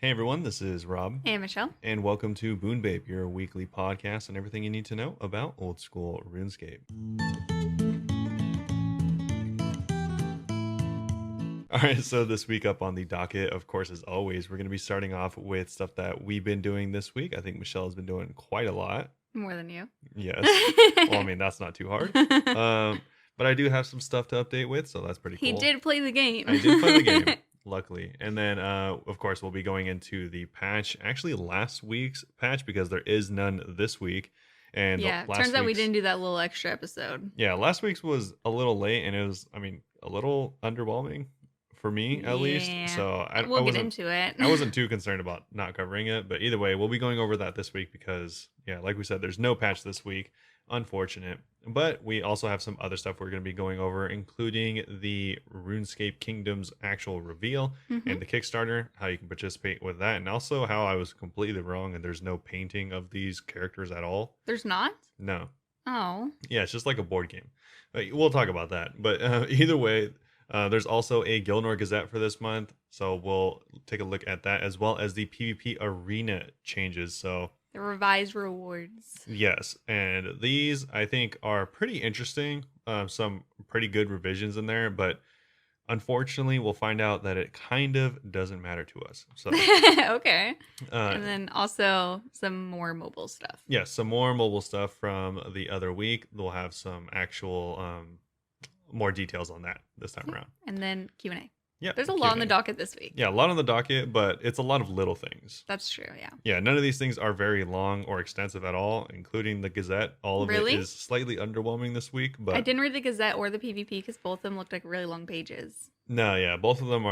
Hey everyone, this is Rob, Hey, Michelle. and welcome to Bunebape, your weekly podcast on everything you need to know about old school RuneScape. All right, so this week up on the docket, of course, as always, we're going to be starting off with stuff that we've been doing this week. I think Michelle has been doing quite a lot. More than you. Yes. Well, I mean, that's not too hard. But I do have some stuff to update with, so that's pretty cool. He did play the game. I did play the game. Luckily. And then, of course, we'll be going into the patch, actually last week's patch, because there is none this week. And yeah, turns out we didn't do that little extra episode. Yeah, last week's was a little late, and it was, a little underwhelming for me, at least. So we'll get into it. I wasn't too concerned about not covering it, but either way, we'll be going over that this week because, yeah, like we said, there's no patch this week. Unfortunate. But we also have some other stuff we're going to be going over, including the RuneScape Kingdoms actual reveal and the Kickstarter, how you can participate with that, and also how I was completely wrong and there's no painting of these characters at all. There's not? No. Oh. Yeah, it's just like a board game. We'll talk about that. But either way, there's also a Gielinor Gazzette for this month, so we'll take a look at that, as well as the PvP arena changes. So the revised rewards. Yes, and these I think are pretty interesting. Some pretty good revisions in there, but unfortunately, we'll find out that it kind of doesn't matter to us. So okay. And then also some more mobile stuff. Yes, some more mobile stuff from the other week. We'll have some actual more details on that this time around. And then Q&A. Yeah, there's a lot on the docket this week. Yeah, a lot on the docket, but it's a lot of little things. That's true, yeah. Yeah, none of these things are very long or extensive at all, including the Gazette. All of it is slightly underwhelming this week, but I didn't read the Gazette or the PvP because both of them looked like really long pages. No, yeah, both of them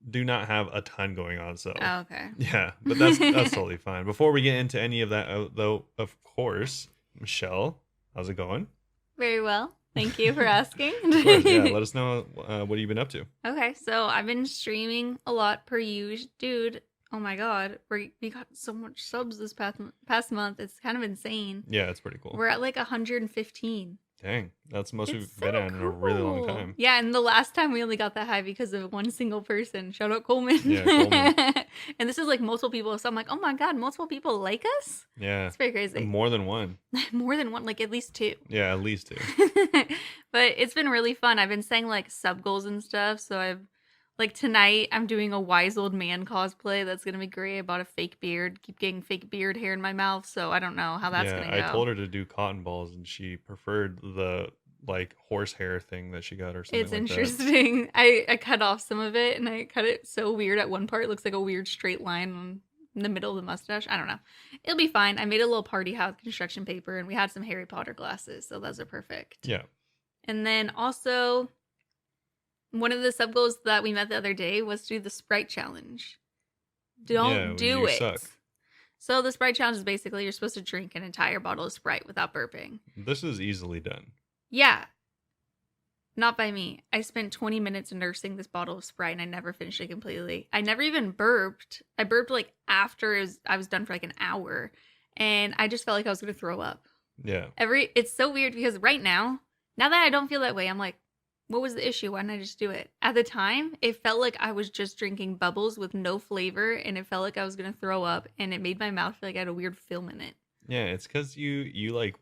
do not have a ton going on, so okay. Yeah, but that's totally fine. Before we get into any of that, though, of course, Michelle, how's it going? Very well. Thank you for asking. Of course, yeah, let us know what you've been up to. Okay, so I've been streaming a lot per usual. Dude, oh my god, we got so much subs this past month. It's kind of insane. Yeah, it's pretty cool. We're at like 115. Dang, that's the most we've been at in a really long time. Yeah, and the last time we only got that high because of one single person. Shout out Coleman. Yeah, Coleman. And this is like multiple people, so I'm like, oh my god, multiple people like us? Yeah. It's very crazy. And more than one. More than one, like at least two. Yeah, at least two. But it's been really fun. I've been saying like sub goals and stuff, so I've like tonight I'm doing a wise old man cosplay. That's gonna be great. I bought a fake beard. Keep getting fake beard hair in my mouth, so I don't know how that's gonna go. I told her to do cotton balls, and she preferred the like horsehair thing that she got or something. It's like interesting. I cut off some of it, and I cut it so weird at one part. It looks like a weird straight line in the middle of the mustache. I don't know. It'll be fine. I made a little party hat with construction paper, and we had some Harry Potter glasses, so those are perfect. Yeah. And then also, one of the sub goals that we met the other day was to do the Sprite challenge. Don't do it. Suck. So the Sprite challenge is basically you're supposed to drink an entire bottle of Sprite without burping. This is easily done. Yeah. Not by me. I spent 20 minutes nursing this bottle of Sprite and I never finished it completely. I never even burped. I burped like after I was done for like an hour. And I just felt like I was going to throw up. Yeah. It's so weird because right now that I don't feel that way, I'm like, what was the issue? Why didn't I just do it? At the time, it felt like I was just drinking bubbles with no flavor, and it felt like I was going to throw up, and it made my mouth feel like I had a weird film in it. Yeah, it's because you like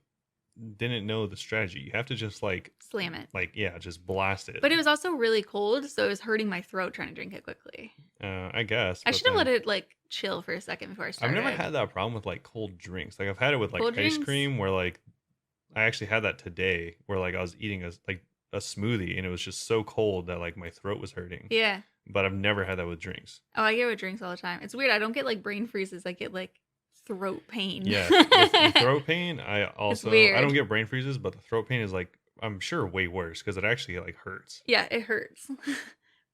didn't know the strategy. You have to just like slam it. Like, yeah, just blast it. But it was also really cold, so it was hurting my throat trying to drink it quickly. I guess. I should have let it like chill for a second before I started. I've never had that problem with like cold drinks. Like I've had it with like cold ice cream, where like I actually had that today, where like I was eating a smoothie and it was just so cold that like my throat was hurting. Yeah. But I've never had that with drinks. Oh, I get it with drinks all the time. It's weird. I don't get like brain freezes. I get like throat pain. Yeah. The throat pain, I don't get brain freezes, but the throat pain is like, I'm sure way worse because it actually like hurts. Yeah, it hurts.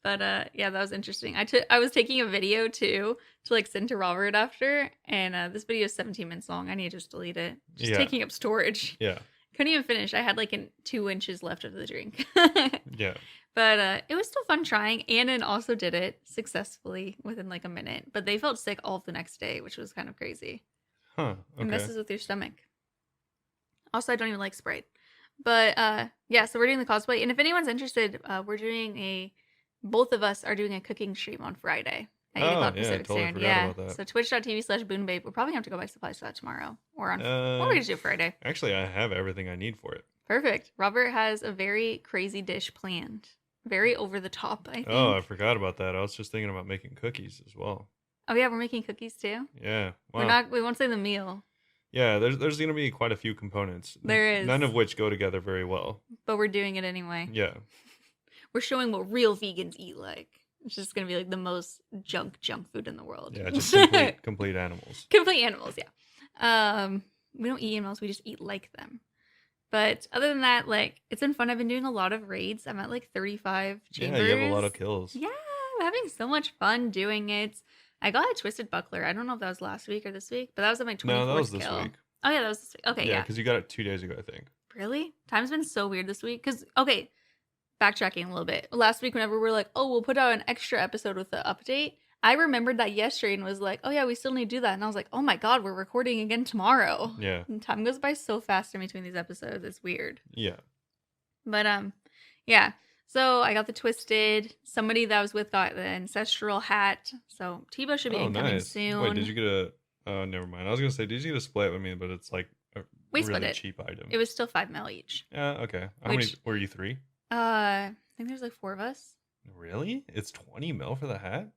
But yeah, that was interesting. I was taking a video too to like send to Robert after, and this video is 17 minutes long. I need to just delete it. Just taking up storage. Yeah. Couldn't even finish. I had like 2 inches left of the drink. Yeah. But it was still fun trying. Annan also did it successfully within like a minute. But they felt sick all of the next day, which was kind of crazy. Huh. Okay. It messes with your stomach. Also, I don't even like Sprite. But yeah, so we're doing the cosplay. And if anyone's interested, both of us are doing a cooking stream on Friday. at 8 o'clock yeah, I Pacific totally Standard. forgot Yeah. about that. So twitch.tv/Bunebape. We'll probably have to go buy supplies for that tomorrow or on. Uh, Or we could just do it Friday. Actually, I have everything I need for it. Perfect. Robert has a very crazy dish planned. Very over the top, I think. Oh, I forgot about that. I was just thinking about making cookies as well. Oh yeah, we're making cookies too. Yeah. Wow. We won't say the meal. Yeah, there's gonna be quite a few components. There is. None of which go together very well. But we're doing it anyway. Yeah. We're showing what real vegans eat like. It's just gonna be like the most junk food in the world. Yeah, just complete animals. Complete animals, yeah. We don't eat animals, we just eat like them. But other than that, like, it's been fun. I've been doing a lot of raids. I'm at like 35 chambers. Yeah, you have a lot of kills. Yeah, I'm having so much fun doing it. I got a Twisted Buckler. I don't know if that was last week or this week, but that was at my 24th No, that was kill. this week. Oh yeah, that was this week. Okay, yeah. because you got it 2 days ago, I think. Really? Time's been so weird this week. Because, okay, backtracking a little bit. Last week, whenever we were like, oh, we'll put out an extra episode with the update, I remembered that yesterday and was like, oh yeah, we still need to do that. And I was like, oh my god, we're recording again tomorrow. Yeah. And time goes by so fast in between these episodes. It's weird. Yeah. But yeah. So I got the Twisted. Somebody that I was with got the Ancestral hat. So Tebow should be incoming soon. Wait, did you get a... Oh, never mind. I was going to say, did you get a split with me? But it's like a We split really it. cheap item. It was still 5 mil each. Yeah, okay. How many... Were you 3? I think there's like 4 of us. Really? It's 20 mil for the hat?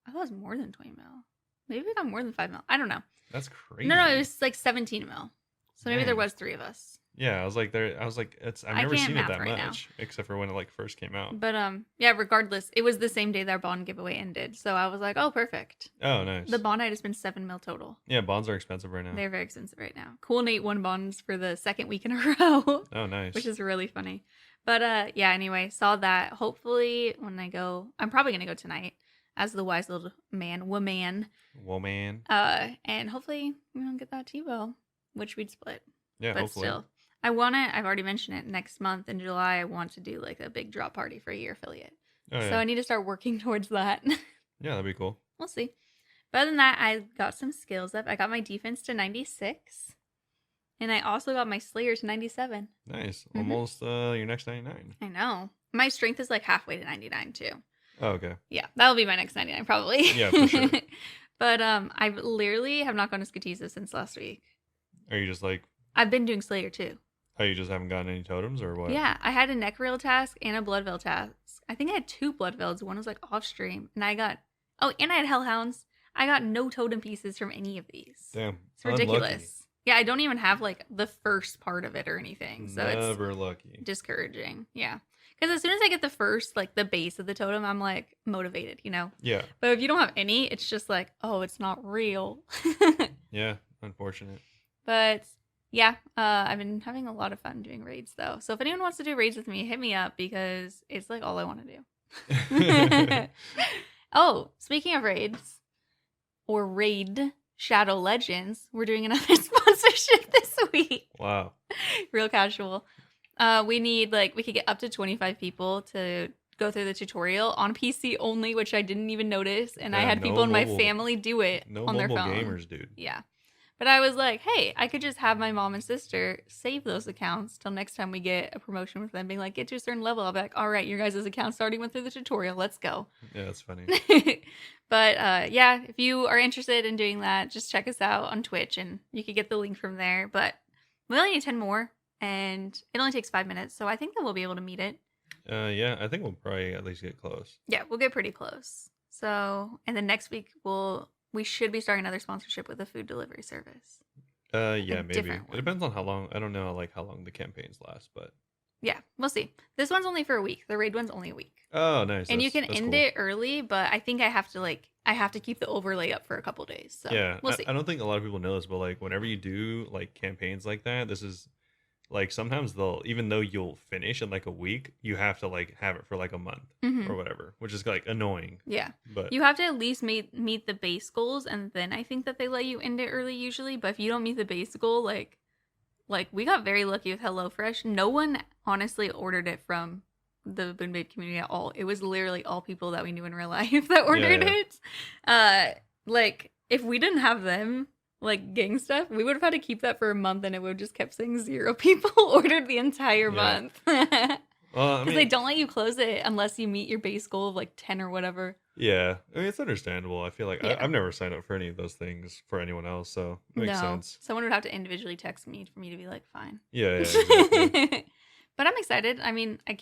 I thought it was more than 20 mil. Maybe we got more than 5 mil. I don't know. That's crazy. No, it was like 17 mil. So maybe there Dang. was 3 of us. Yeah, I was like, it's. I've I never can't seen it math that right much, except for when it like first came out. But yeah, regardless, it was the same day that our bond giveaway ended. So I was like, oh, perfect. Oh, nice. The bond night has been 7 mil total. Yeah, bonds are expensive right now. They're very expensive right now. Cool Nate won bonds for the 2nd week in a row. Oh, nice. Which is really funny. But yeah, anyway, saw that. Hopefully when I go, I'm probably going to go tonight as the wise little woman. And hopefully we don't get that TiVo, which we'd split. Yeah, but hopefully. Still, I've already mentioned it, next month in July, I want to do like a big drop party for a year affiliate. Oh, yeah. So I need to start working towards that. Yeah, that'd be cool. We'll see. But other than that, I got some skills up. I got my defense to 96. And I also got my Slayer to 97. Nice. Almost your next 99. I know. My strength is like halfway to 99 too. Oh, okay. Yeah, that'll be my next 99 probably. Yeah, for sure. But I literally have not gone to Skatiza since last week. Are you just like... I've been doing Slayer too. Oh, you just haven't gotten any totems or what? Yeah, I had a Nechril task and a Blood Veil task. I think I had 2 Blood Veils. One was like off stream. And I got... Oh, and I had Hellhounds. I got no totem pieces from any of these. Damn. It's ridiculous. Unlucky. Yeah, I don't even have like the first part of it or anything. So Never lucky. Discouraging. Yeah. Because as soon as I get the first, like the base of the totem, I'm like motivated, you know? Yeah. But if you don't have any, it's just like, oh, it's not real. Yeah, unfortunate. But yeah, I've been having a lot of fun doing raids though. So if anyone wants to do raids with me, hit me up because it's like all I want to do. Oh, speaking of raids or raid Shadow Legends, we're doing another sponsorship this week. Wow. Real casual. We could get up to 25 people to go through the tutorial on PC only, which I didn't even notice. And I had people in my family do it on their phone. No mobile gamers, dude. Yeah. But I was like, hey, I could just have my mom and sister save those accounts till next time we get a promotion with them, being like, get to a certain level. I'll be like, all right, your guys' accounts already went through the tutorial. Let's go. Yeah, that's funny. But yeah, if you are interested in doing that, just check us out on Twitch and you can get the link from there. But we only need 10 more and it only takes 5 minutes. So I think that we'll be able to meet it. Yeah, I think we'll probably at least get close. Yeah, we'll get pretty close. So, and then next week we should be starting another sponsorship with a food delivery service. Yeah, maybe. It depends on how long. I don't know, like how long the campaigns last, but yeah, we'll see. This one's only for a week. The raid one's only a week. Oh, nice. And you can end it early, but I think I have to keep the overlay up for a couple days. So yeah, we'll see. I don't think a lot of people know this, but like whenever you do like campaigns like that, this is like sometimes even though you'll finish in like a week, you have to like have it for like a month or whatever, which is like annoying. Yeah. But you have to at least meet the base goals, and then I think that they let you end it early usually. But if you don't meet the base goal, like we got very lucky with HelloFresh. No one honestly ordered it from the Bunebape community at all. It was literally all people that we knew in real life that ordered it. Like if we didn't have them like gang stuff, we would have had to keep that for a month and it would have just kept saying 0 people ordered the entire month. Well, because they don't let you close it unless you meet your base goal of like 10 or whatever. Yeah, I mean it's understandable. I feel like Yeah. I've never signed up for any of those things for anyone else, so it makes No, sense. someone would have to individually text me for me to be like, fine. Yeah, yeah, exactly. But I'm excited. I mean, I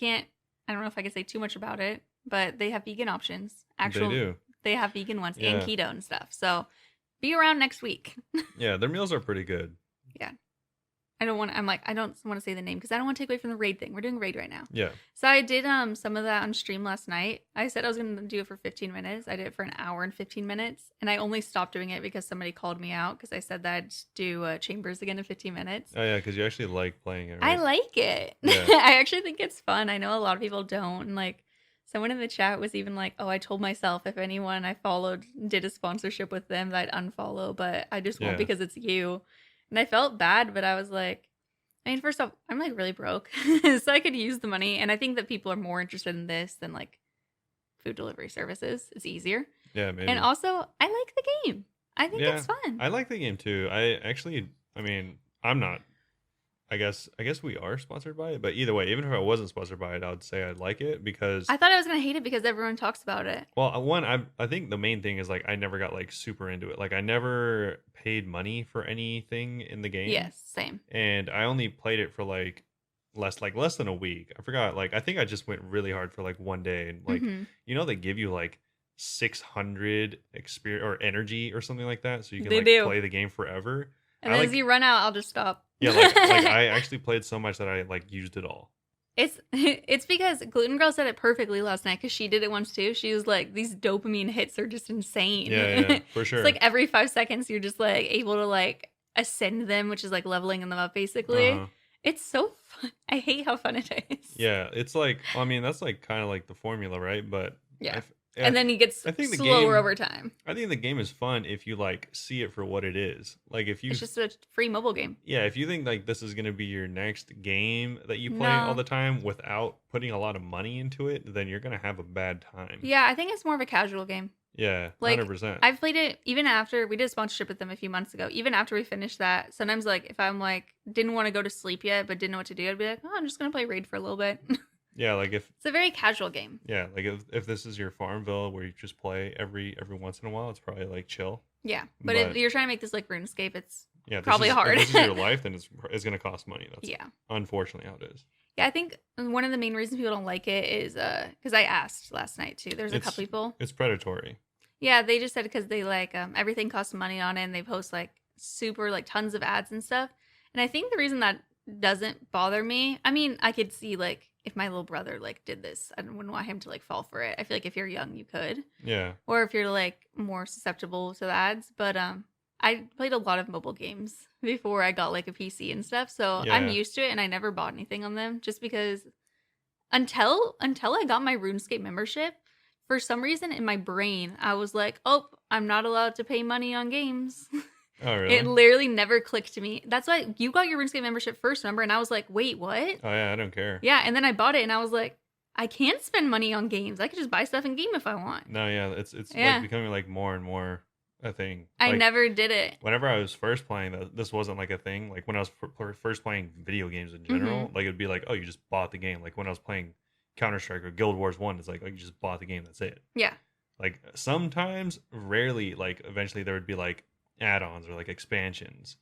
don't know if I can say too much about it, but they have vegan options. They Actual, do. they have vegan ones and Yeah, keto and stuff. So be around next week. yeah, their meals are pretty good. Yeah. I don't want to say the name because I don't want to take away from the raid thing. We're doing raid right now. Yeah. So I did some of that on stream last night. I said I was going to do it for 15 minutes. I did it for an hour and 15 minutes. And I only stopped doing it because somebody called me out because I said that I'd do chambers again in 15 minutes. Oh yeah, because you actually like playing it, I right? like it. Yeah. I actually think it's fun. I know a lot of people don't. And like someone in the chat was even like, oh, I told myself if anyone I followed did a sponsorship with them that I'd unfollow, but I just won't Yeah. because it's you. And I felt bad, but I was like, I mean, first off, I'm like really broke, so I could use the money. And I think that people are more interested in this than like food delivery services. It's easier. Yeah, maybe. And also, I like the game. I think Yeah, it's fun. I like the game too. I mean, I'm not. I guess we are sponsored by it, but either way, even if I wasn't sponsored by it, I would say I like it because, I thought I was going to hate it because everyone talks about it. well, one, I think the main thing is like I never got like super into it. Like I never paid money for anything in the game. Yes, same. And I only played it for like less than a week. I forgot. Like I think I just went really hard for like one day, and like Mhm. they give you like 600 experience or energy or something like that, so you can They like do. play the game forever. And I then like as you run out, I'll just stop. yeah, like I actually played so much that I like used it all. It's because Gluten Girl said it perfectly last night because she did it once too. She was like, these dopamine hits are just insane. Yeah, for sure. It's like every 5 seconds you're just like able to like ascend them, which is like leveling them up basically. Uh-huh. It's so fun. I hate how fun it is. Yeah, it's like, I mean, that's like kind of like the formula, right? But Yeah. I And then he gets I think the slower game- over time. I think the game is fun if you like see it for what it is. Like if you It's just a free mobile game. yeah, if you think like this is gonna be your next game that you play No. all the time without putting a lot of money into it, then you're gonna have a bad time. Yeah, I think it's more of a casual game. Yeah, Like, 100%. I've played it even after we did a sponsorship with them a few months ago. Even after we finished that, sometimes like if I'm like didn't want to go to sleep yet but didn't know what to do, I'd be like, oh, I'm just gonna play Raid for a little bit. Yeah, like if It's a very casual game. yeah, like if this is your Farmville where you just play every once in a while, it's probably like chill. Yeah, but if But- you're trying to make this like RuneScape, it's Yeah, Probably hard. If this is your life, then it's gonna cost money. That's yeah. unfortunately how it is. Yeah, I think one of the main reasons people don't like it is because I asked last night too. There's a It's- couple people. It's predatory. Yeah, they just said because they like everything costs money on it and they post like super like tons of ads and stuff. And I think the reason that doesn't bother me, I mean, I could see like if my little brother like did this, I wouldn't want him to like fall for it. I feel like if you're young, you could, Yeah, or if you're like more susceptible to the ads. But I played a lot of mobile games before I got like a PC and stuff, so I'm Yeah. used to it, and I never bought anything on them just because until I got my RuneScape membership, for some reason in my brain I was like, oh, I'm not allowed to pay money on games. Oh really? It literally never clicked to me. That's why you got your RuneScape membership first, remember? And I was like, wait, what? Oh yeah, I don't care. Yeah, and then I bought it and I was like, I can't spend money on games. I could just buy stuff in game if I want. No, yeah, it's Yeah. like becoming like more and more a thing. I Like, never did it. whenever I was first playing, this wasn't like a thing. Like when I was first playing video games in general, Mm-hmm. like it'd be like, oh, you just bought the game. Like when I was playing Counter-Strike or Guild Wars 1, it's like, oh, you just bought the game. That's it. Yeah. Like sometimes, rarely, like eventually there would be like add-ons or like expansions,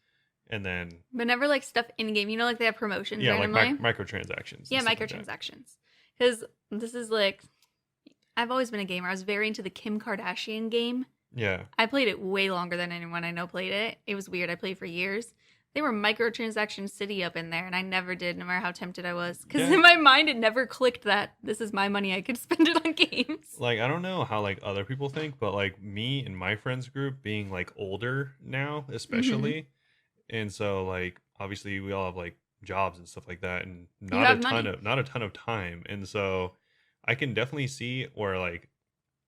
and then But never like stuff in game. You know, like they have promotions yeah, like randomly. microtransactions. Yeah, and stuff like that. microtransactions. Because this is like, I've always been a gamer. I was very into the Kim Kardashian game. Yeah, I played it way longer than anyone I know played it. It was weird. I played for years. They were microtransaction city up in there, and I never did, no matter how tempted I was. Because Yeah. in my mind, it never clicked that this is my money. I could spend it on games. like I don't know how like other people think, but like me and my friends group being like older now, especially, Mm-hmm. and so like obviously we all have like jobs and stuff like that, and have not a ton of time, and so I can definitely see where like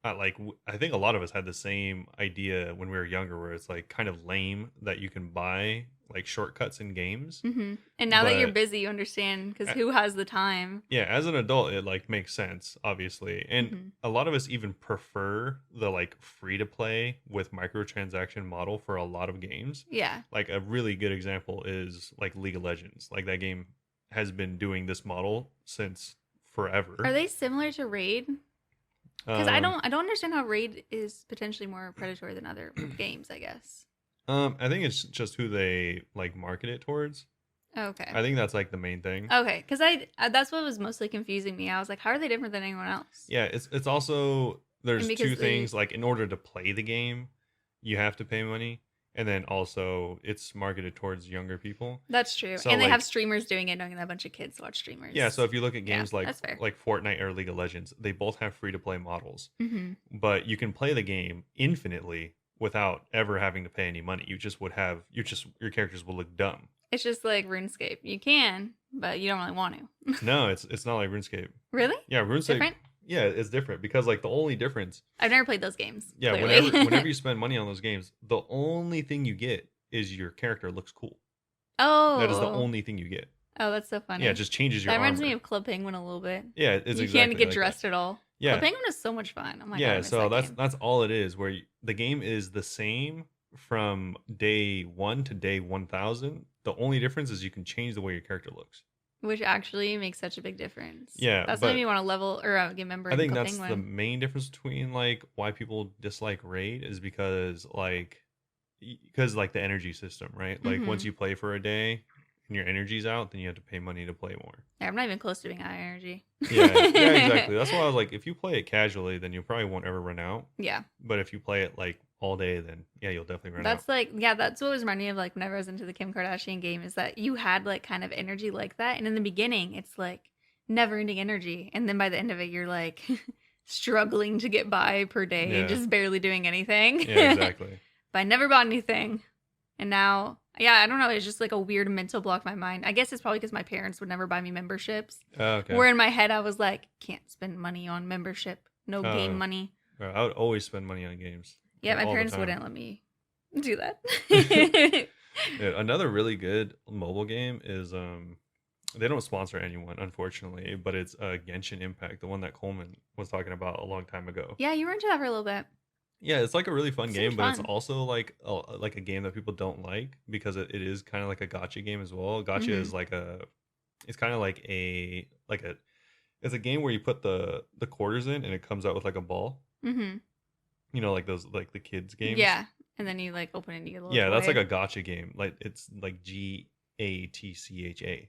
I think a lot of us had the same idea when we were younger, where it's like kind of lame that you can buy like shortcuts in games. Mm-hmm. And now that you're But- busy, you understand, because Uh, who has the time? Yeah, as an adult, it like makes sense, obviously, and Mhm. a lot of us even prefer the like free to play with microtransaction model for a lot of games. Yeah. Like a really good example is like League of Legends. Like that game has been doing this model since forever. Are they similar to Raid? Because I don't understand how Raid is potentially more predatory than other games, I guess. I think it's just who they like market it towards. Okay. I think that's like the main thing. Okay, because that's what was mostly confusing me. I was like, how are they different than anyone else? Yeah, it's also there's because two things like in order to play the game, you have to pay money, and then also it's marketed towards younger people. That's true. So, And they like- have streamers doing it, knowing that a bunch of kids watch streamers. Yeah, so if you look at Yeah, games like that's fair. Fortnite or League of Legends, they both have free to play models, hmm but you can play the game infinitely without ever having to pay any money. You just would have your characters will look dumb. It's just like RuneScape. You can, but you don't really want to. No, it's not like RuneScape. Really? Yeah, RuneScape. Different? Yeah, it's different because like the only difference. I've never played those games. Yeah, clearly. whenever you spend money on those games, the only thing you get is your character looks cool. Oh. That is the only thing you get. Oh, that's so funny. Yeah, it just changes your That reminds armor. me of Club Penguin a little bit. Yeah, it's you exactly can't get like dressed that. at all. Yeah, Club Penguin is so much fun. Oh my god. I yeah. miss So that that's game. that's all it is. Where the game is the same from day 1 to day 1,000. The only difference is you can change the way your character looks. Which actually makes such a big difference. Yeah, That's but what made me want to level or get member. I in think Club that's the Penguin. main difference between like why people dislike Raid is because like the energy system, right? Like Mhm. once you play for a day and your energy's out, then you have to pay money to play more. Yeah, I'm not even close to being high energy. Yeah, yeah, exactly. That's why I was like, if you play it casually, then you probably won't ever run out. Yeah, But if you play it like all day, then yeah, you'll definitely run that's out. like that's what was reminding me of like whenever I was into the Kim Kardashian game is that you had like kind of energy like that, and in the beginning it's like never-ending energy, and then by the end of it you're like struggling to get by per day, Yeah. just barely doing anything. Yeah, exactly. But I never bought anything, and now yeah, I don't know. It's just like a weird mental block in my mind. I guess it's probably because my parents would never buy me memberships. Okay. Where in my head I was like, can't spend money on membership, no Oh. game money. I would always spend money on games. Yeah, my all the parents time. wouldn't let me do that. Yeah, another really good mobile game is they don't sponsor anyone unfortunately, but it's Genshin Impact, the one that Coleman was talking about a long time ago. Yeah, you were into that for a little bit. Yeah, it's like a really fun It game, seemed but it's fun. also like a game that people don't like because it is kind of like a gotcha game as well. Gotcha Mhm. is it's kind of like it's a game where you put the quarters in and it comes out with like a ball. Mm-hmm. You know, like those like the kids games. Yeah, and then you like open it and you get a little Yeah, that's like toy. a gotcha game. Like it's like GATCHA.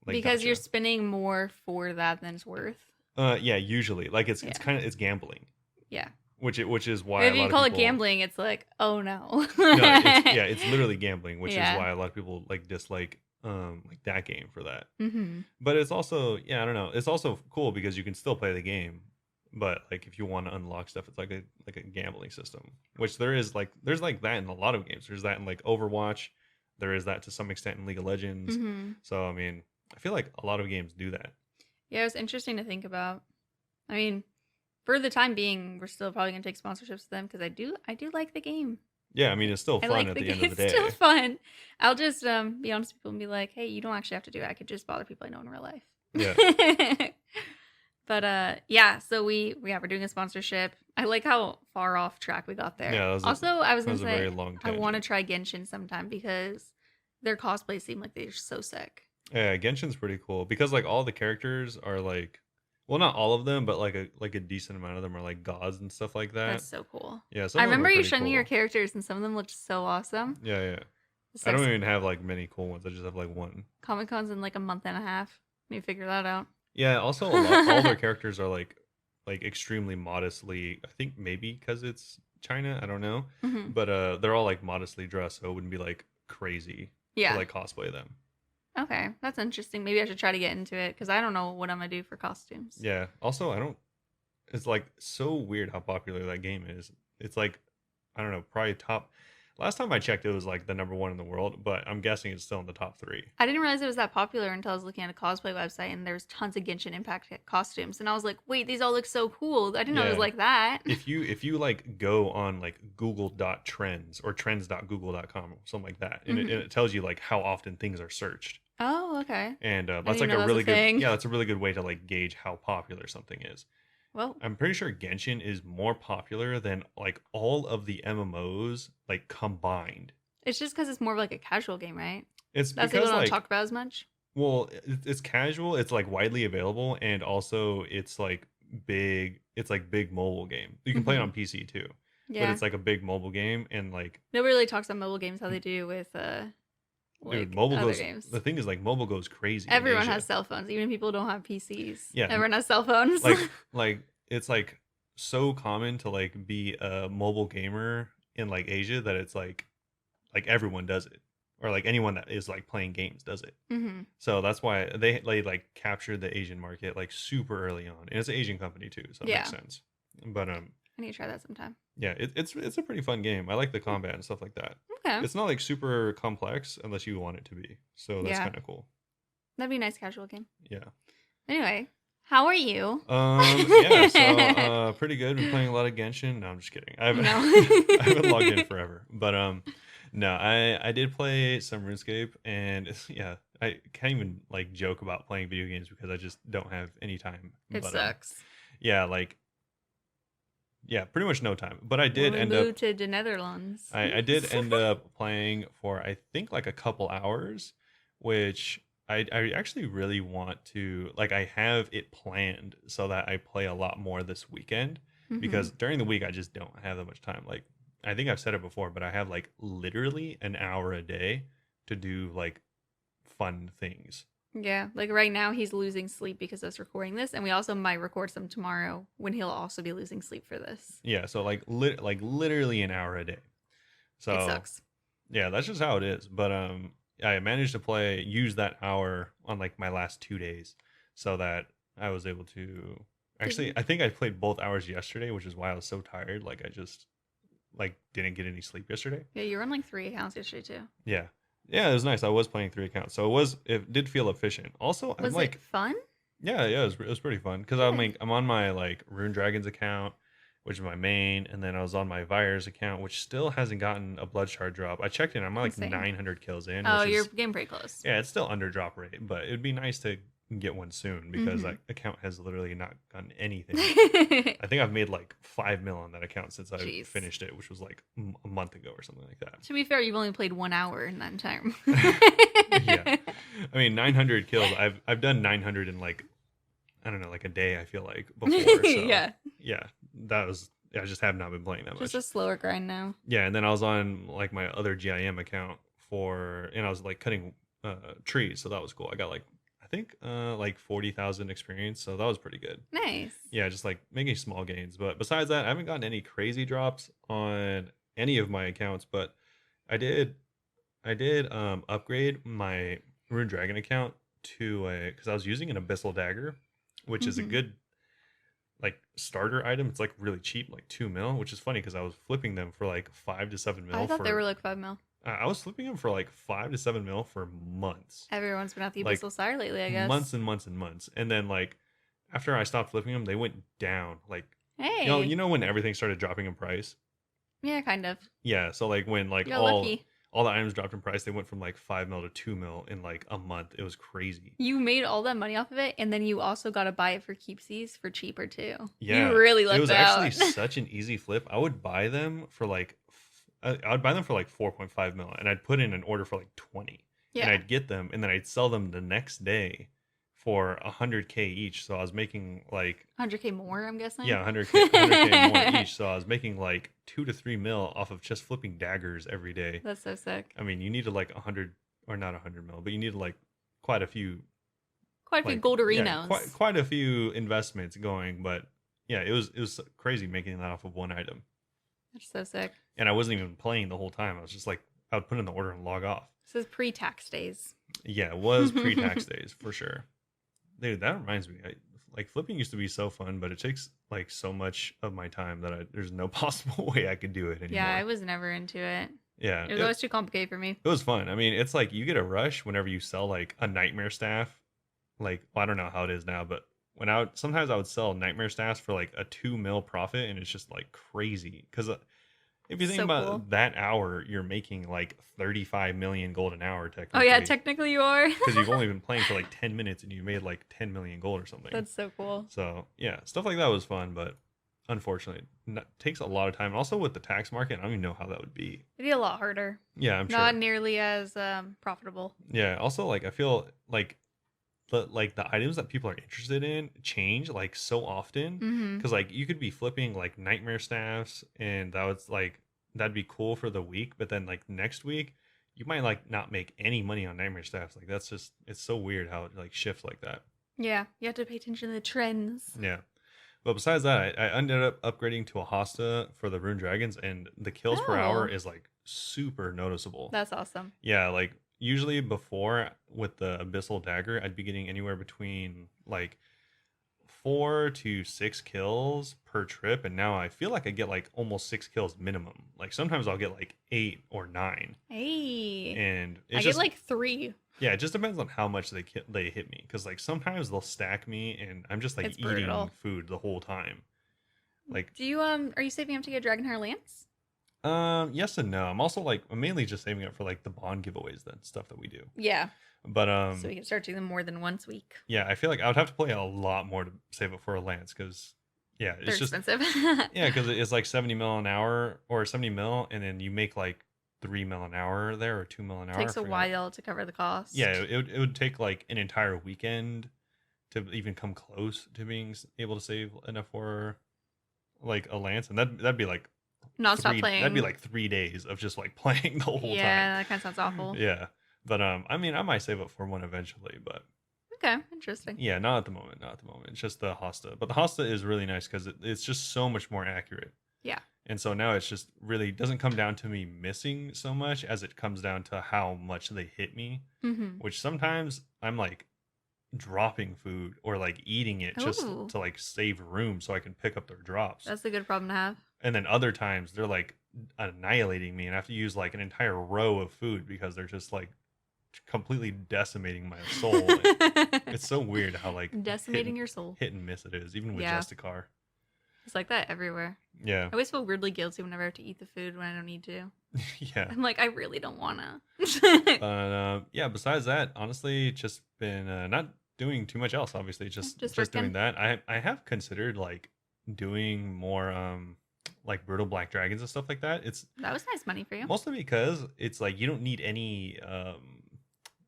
Like Because you're gotcha. spending more for that than it's worth. Yeah, usually like it's Yeah. kind of it's gambling, Yeah. which is why But if a you lot call of it people, gambling, it's like, oh no. No, it's literally gambling, which Yeah. is why a lot of people like dislike like that game for that. Mm-hmm. But it's also I don't know. It's also cool because you can still play the game, but like if you want to unlock stuff, it's like a gambling system, which there's like that in a lot of games. There's that in like Overwatch. There is that to some extent in League of Legends. Mm-hmm. So I mean, I feel like a lot of games do that. Yeah, it was interesting to think about. I mean, for the time being, we're still probably gonna take sponsorships to them because I do like the game. Yeah, I mean it's still I fun like at the the game. end of the It's day. still fun. I'll just be honest with people and be like, hey, you don't actually have to do it. I could just bother people I know in real life. Yeah. But yeah, so we're doing a sponsorship. I like how far off track we got there. Yeah, that was also, I was That gonna was a say very long I want to tangent. try Genshin sometime because their cosplays seem like they're so sick. Yeah, Genshin's pretty cool because like all the characters are like, well, not all of them, but like a decent amount of them are like gods and stuff like that. That's so cool. Yeah, some I of them are remember you pretty showing me your cool. characters, and some of them looked so awesome. Yeah. So I don't even have like many cool ones. I just have like one. Comic Con's in like a month and a half. Let me figure that out. Yeah, also all their characters are like extremely modestly. I think maybe because it's China, I don't know, hmm but they're all like modestly dressed, so it wouldn't be like crazy Yeah. to like cosplay them. Okay, that's interesting. Maybe I should try to get into it because I don't know what I'm gonna do for costumes. Yeah. Also, I don't. It's like so weird how popular that game is. It's like I don't know, probably top. Last time I checked, it was like the number one in the world, but I'm guessing it's still in the top 3. I didn't realize it was that popular until I was looking at a cosplay website and there was tons of Genshin Impact costumes, and I was like, wait, these all look so cool. I didn't know it was Yeah. like that. If you like go on like google.trends or trends.google.com or something like that, and it tells you like how often things are searched, Oh, okay. and that's didn't like know a that was really a good thing. that's a really good way to like gauge how popular something is. Well, I'm pretty sure Genshin is more popular than like all of the MMOs like combined. it's just because it's more of like a casual game, right? It's That's because people don't like talk about as much. well, it's casual, it's like widely available, and also it's like big. It's like big mobile game. You can play it on PC too, but Yeah. it's like a big mobile game, and like Nobody really talks about mobile games how they do with dude, like mobile other goes. games. The thing is, like mobile goes crazy. in Everyone Asia. has cell phones, even if people don't have PCs. Yeah. Everyone has cell phones. like it's like so common to like be a mobile gamer in like Asia that it's like everyone does it, or like anyone that is like playing games does it. Mm-hmm. So that's why they like captured the Asian market like super early on, and it's an Asian company too, so it Yeah. makes sense. But I need to try that sometime. yeah, it's a pretty fun game. I like the combat and stuff like that. Okay. It's not like super complex unless you want it to be, so that's Yeah. kind of cool. That'd be a nice casual game. Yeah. Anyway, how are you? Yeah, so pretty good. Been playing a lot of Genshin. No, I'm just kidding. I haven't, No. I haven't logged in forever. But no, I did play some RuneScape, and yeah, I can't even like joke about playing video games because I just don't have any time. It But sucks. yeah, like yeah, pretty much no time. But I did When we end moved up to the Netherlands. I did end up playing for I think like a couple hours, which I actually really want to like I have it planned so that I play a lot more this weekend Mhm. because during the week I just don't have that much time. Like I think I've said it before, but I have like literally an hour a day to do like fun things. Yeah, like right now he's losing sleep because of us recording this, and we also might record some tomorrow when he'll also be losing sleep for this. Yeah, so like literally an hour a day. So It sucks. yeah, that's just how it is. But I managed to use that hour on like my last 2 days, so that I was able to actually. I think I played both hours yesterday, which is why I was so tired. Like I just like didn't get any sleep yesterday. Yeah, you were on like 3 accounts yesterday too. Yeah, yeah, it was nice. I was playing 3 accounts, so it did feel efficient. Also, I'm Was like, it fun? yeah, it was pretty fun because I'm Good. like I'm on my like Rune Dragons account, which is my main, and then I was on my Virus account, which still hasn't gotten a blood shard drop. I checked in, I'm like Insane. 900 kills in. Oh, which you're is, getting pretty close. yeah, it's still under drop rate, but it'd be nice to get one soon because Mhm. that account has literally not gotten anything. I think I've made like 5 mil on that account since I Jeez. finished it, which was like a month ago or something like that. To be fair, you've only played 1 hour in that time. Yeah, I mean 900 kills. I've done 900 in like I don't know, like a day. I feel like before. So, Yeah. yeah, that was. I just have not been playing that Just much. a slower grind now. Yeah, and then I was on like my other GIM account and I was like cutting trees, so that was cool. I got like I think like 40,000 experience, so that was pretty good. Nice. Yeah, just like making small gains. But besides that, I haven't gotten any crazy drops on any of my accounts. But I did upgrade my Rune Dragon account to because I was using an Abyssal Dagger, which is a Mhm. good like starter item. It's like really cheap, like 2 mil, which is funny because I was flipping them for like 5 to 7 mil. I thought they were like 5 mil. I was flipping them for like 5 to 7 mil for months, Everyone's been at the Like, Abyssal Sire lately, I guess. months and months and months. And then like after I stopped flipping them, they went down. Like Hey. you know when everything started dropping in price. Yeah, kind of. Yeah, so like when like You got lucky. all the items dropped in price, they went from like 5 mil to 2 mil in like a month. It was crazy. You made all that money off of it, and then you also got to buy it for keepsies for cheaper too. Yeah, You really lucked it was out. actually such an easy flip. I would buy them for like I would buy them for like 4.5 mil, and I'd put in an order for like 20, and Yeah. I'd get them, and then I'd sell them the next day for 100K each. So I was making like 100K more, I'm guessing. yeah 100K more each. So I was making like 2 to 3 mil off of just flipping daggers every day. That's so sick. I mean, you needed like 100 or not 100 mil, but you needed like quite a few Quite a few like gold yeah, arenas. quite a few investments going. But yeah, it was crazy making that off of one item. That's so sick. And I wasn't even playing the whole time. I was just like, I would put in the order and log off. This is pre-tax days. Yeah, it was pre-tax days for sure. Dude, that reminds me. Like flipping used to be so fun, but it takes like so much of my time that there's no possible way I could do it anymore. Yeah, I was never into it. Yeah, It was always too complicated for me. it was fun. I mean, it's like you get a rush whenever you sell like a nightmare staff. Like, well, I don't know how it is now, but sometimes I would sell nightmare staffs for like a 2 mil profit, and it's just like crazy because if you think So about cool. that hour, you're making like 35 million gold an hour technically. Oh yeah, technically you are. Because you've only been playing for like 10 minutes and you made like 10 million gold or something. That's so cool. So yeah, stuff like that was fun, but unfortunately, takes a lot of time. And also with the tax market, I don't even know how that would be. It'd be a lot harder. Yeah, I'm sure. Not nearly as profitable. Yeah. Also, like I feel like the items that people are interested in change like so often. Mm-hmm. Because like you could be flipping like nightmare staffs, and that was like that'd be cool for the week, but then like next week you might like not make any money on nightmare staffs. Like that's just it's so weird how it like shifts like that. Yeah, you have to pay attention to the trends. Yeah. But besides that, I ended up upgrading to a Hosta for the Rune Dragons, and the kills per hour Oh. is like super noticeable. That's awesome. Yeah, like usually before with the Abyssal Dagger, I'd be getting anywhere between like 4 to 6 kills per trip, and now I feel like I get like almost 6 kills minimum. Like sometimes I'll get like 8 or 9, Hey. and I it's get just like 3. yeah, it just depends on how much they hit me. Because like sometimes they'll stack me, and I'm just like It's eating brutal. food the whole time. Like Do you are you saving up to get Dragonheart Lance? yes and no. I'm also like I'm mainly just saving up for like the bond giveaways, that stuff that we do. Yeah. But So we can start doing them more than once a week. yeah, I feel like I would have to play a lot more to save up for a lance, because yeah, They're it's just expensive. yeah, because it's like 70 mil an hour or 70 mil, and then you make like 3 mil an hour there or 2 mil an hour. Takes I a forgot. while to cover the cost. Yeah, it would take like an entire weekend to even come close to being able to save enough for like a lance, and that'd be like Non-stop playing. that'd be like 3 days of just like playing the whole time. Yeah, that kind of sounds awful. Yeah, but I mean, I might save up for one eventually, but Okay, interesting. yeah, not at the moment. Not at the moment. It's just the Hosta, but the Hosta is really nice because it's just so much more accurate. Yeah. And so now it's just really doesn't come down to me missing so much as it comes down to how much they hit me, Mm-hmm. which sometimes I'm like dropping food or like eating it just Ooh. to like save room so I can pick up their drops. That's a good problem to have. And then other times they're like annihilating me, and I have to use like an entire row of food because they're just like completely decimating my soul. It's so weird how like Decimating your soul. hit and miss it is, even with Yeah. Justicar. It's like that everywhere. Yeah. I always feel weirdly guilty whenever I have to eat the food when I don't need to. Yeah. I'm like, I really don't wanna. But yeah, besides that, honestly, just been not doing too much else. Obviously, just doing working. that. I have considered like doing more like brutal black dragons and stuff like that. It's That was nice money for you. mostly because it's like you don't need any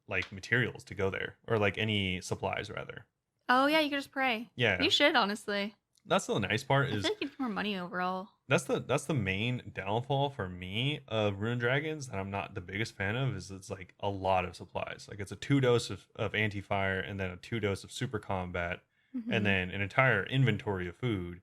like materials to go there, or like any supplies rather. Oh yeah, you could just pray. Yeah, You should honestly. that's the nice part I feel is like you get more money overall. that's the main downfall for me of Rune Dragons that I'm not the biggest fan of, is it's like a lot of supplies. Like it's a 2 dose of anti-fire, and then a 2 dose of super combat, Mhm. and then an entire inventory of food.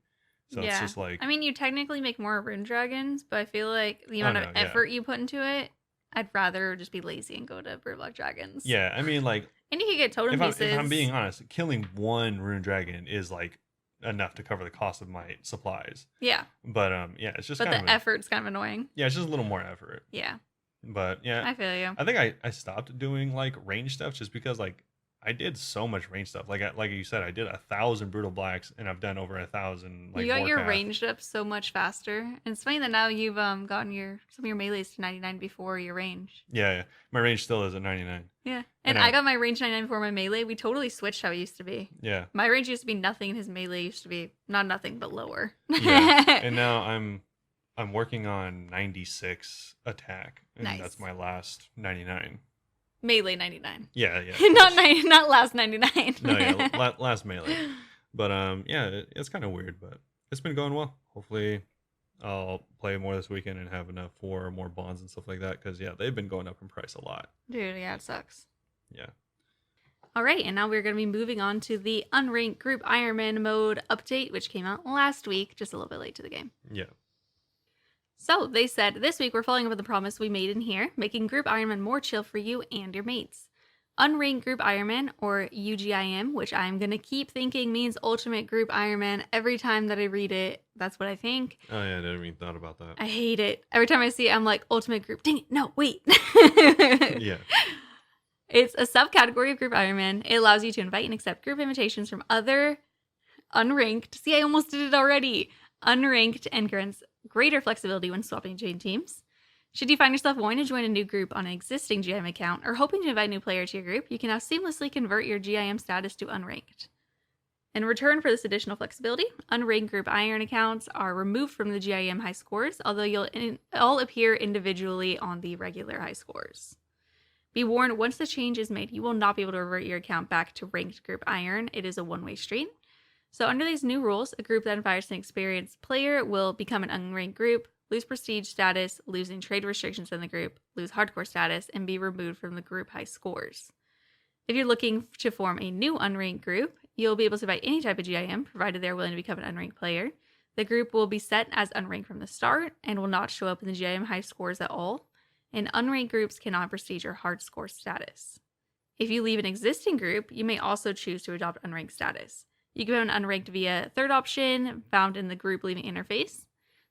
So it's just like I mean, you technically make more rune dragons, but I feel like the amount of no, yeah. effort you put into it, I'd rather just be lazy and go to Bird Black Dragons. yeah, I mean like And you could get totem if pieces. I'm being honest, killing one Rune Dragon is like enough to cover the cost of my supplies. Yeah. But yeah, it's just But kind the of effort's kind of annoying. yeah, it's just a little more effort. Yeah. But yeah, I feel you. I think I stopped doing like range stuff just because like I did so much range stuff. Like you said, I did 1,000 brutal blacks, and I've done over 1,000 like you got your Warpath. ranged up so much faster. And it's funny that now you've gotten some of your melees to 99 before your range. Yeah, my range still is at 99. Yeah. And And I got my range 99 before my melee. We totally switched how it used to be. Yeah, My range used to be nothing, and his melee used to be not nothing, but lower. yeah. And now I'm working on 96 attack, and Nice. that's my last 99. Melee 99. Yeah, yeah. not last 99. No, yeah, last melee. But yeah, it's kind of weird, but it's been going well. Hopefully, I'll play more this weekend and have enough for more bonds and stuff like that. Because yeah, they've been going up in price a lot. Dude, yeah, it sucks. Yeah. All right, and now we're going to be moving on to the Unranked Group Ironman mode update, which came out last week, just a little bit late to the game. Yeah. So they said, this week we're following up with the promise we made in here, making Group Ironman more chill for you and your mates. Unranked Group Ironman, or UGIM, which I'm going to keep thinking means Ultimate Group Ironman every time that I read it. That's what I think. Oh yeah, I never even thought about that. I hate it. Every time I see it, I'm like, Ultimate Group. Dang it, no, wait. Yeah. It's a subcategory of Group Ironman. It allows you to invite and accept group invitations from other unranked. See, I almost did it already. Unranked, and grants greater flexibility when swapping between teams. Should you find yourself wanting to join a new group on an existing GIM account or hoping to invite a new player to your group, you can now seamlessly convert your GIM status to unranked. In return for this additional flexibility, unranked Group Iron accounts are removed from the GIM high scores, although you'll all appear individually on the regular high scores. Be warned, once the change is made, you will not be able to revert your account back to ranked group Iron. It is a one-way street. So under these new rules, a group that invites an experienced player will become an unranked group, lose prestige status, losing trade restrictions in the group, lose hardcore status, and be removed from the group high scores. If you're looking to form a new unranked group, you'll be able to invite any type of GIM, provided they're willing to become an unranked player. The group will be set as unranked from the start and will not show up in the GIM high scores at all. And unranked groups cannot prestige or hard score status. If you leave an existing group, you may also choose to adopt unranked status. You can become unranked via third option found in the group leaving interface.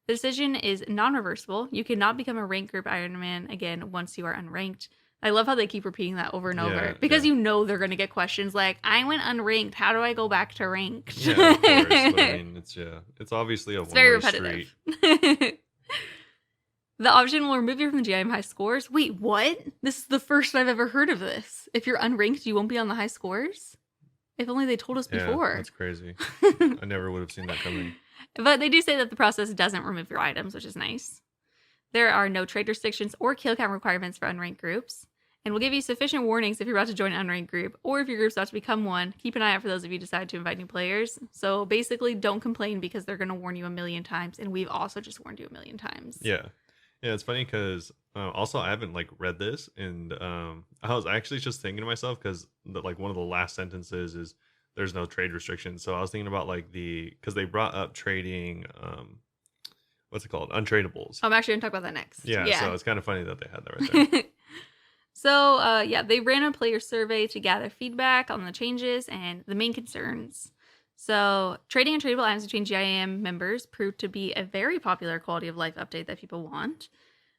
The decision is non-reversible. You cannot become a ranked group Ironman again once you are unranked. I love how they keep repeating that over and over because you know they're going to get questions like, I went unranked. How do I go back to ranked? Yeah, of course. But I mean, it's obviously a one-way street. The option will remove you from the GIM high scores. Wait, what? This is the first I've ever heard of this. If you're unranked, you won't be on the high scores? If only they told us before. That's crazy. I never would have seen that coming. But they do say that the process doesn't remove your items, which is nice. There are no trade restrictions or kill count requirements for unranked groups. And we'll give you sufficient warnings if you're about to join an unranked group or if your group's about to become one. Keep an eye out for those of you who decide to invite new players. So basically, don't complain because they're going to warn you a million times. And we've also just warned you a million times. Yeah. Yeah, it's funny because also I haven't read this, and I was actually just thinking to myself because one of the last sentences is there's no trade restrictions. So I was thinking about because they brought up trading, what's it called, untradables. I'm actually gonna talk about that next. Yeah. So it's kind of funny that they had that right there. So they ran a player survey to gather feedback on the changes and the main concerns. So, trading untradeable items between GIM members proved to be a very popular quality of life update that people want.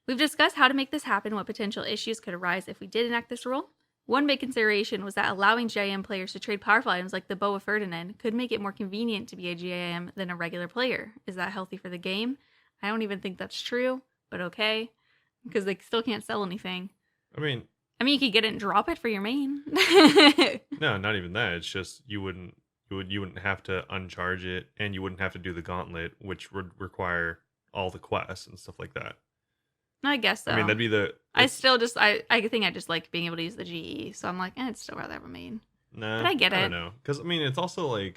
We've discussed how to make this happen, what potential issues could arise if we did enact this rule. One big consideration was that allowing GIM players to trade powerful items like the Bow of Ferdinand could make it more convenient to be a GIM than a regular player. Is that healthy for the game? I don't even think that's true, but okay, because they still can't sell anything. I mean, you could get it and drop it for your main. No, not even that. It's just you wouldn't have to uncharge it, and you wouldn't have to do the gauntlet, which would require all the quests and stuff like that. I guess so. I mean, that'd be I think I just like being able to use the GE, so I'm like, I'd still rather have a main. Nah, but I get it. I don't know, because I mean, it's also if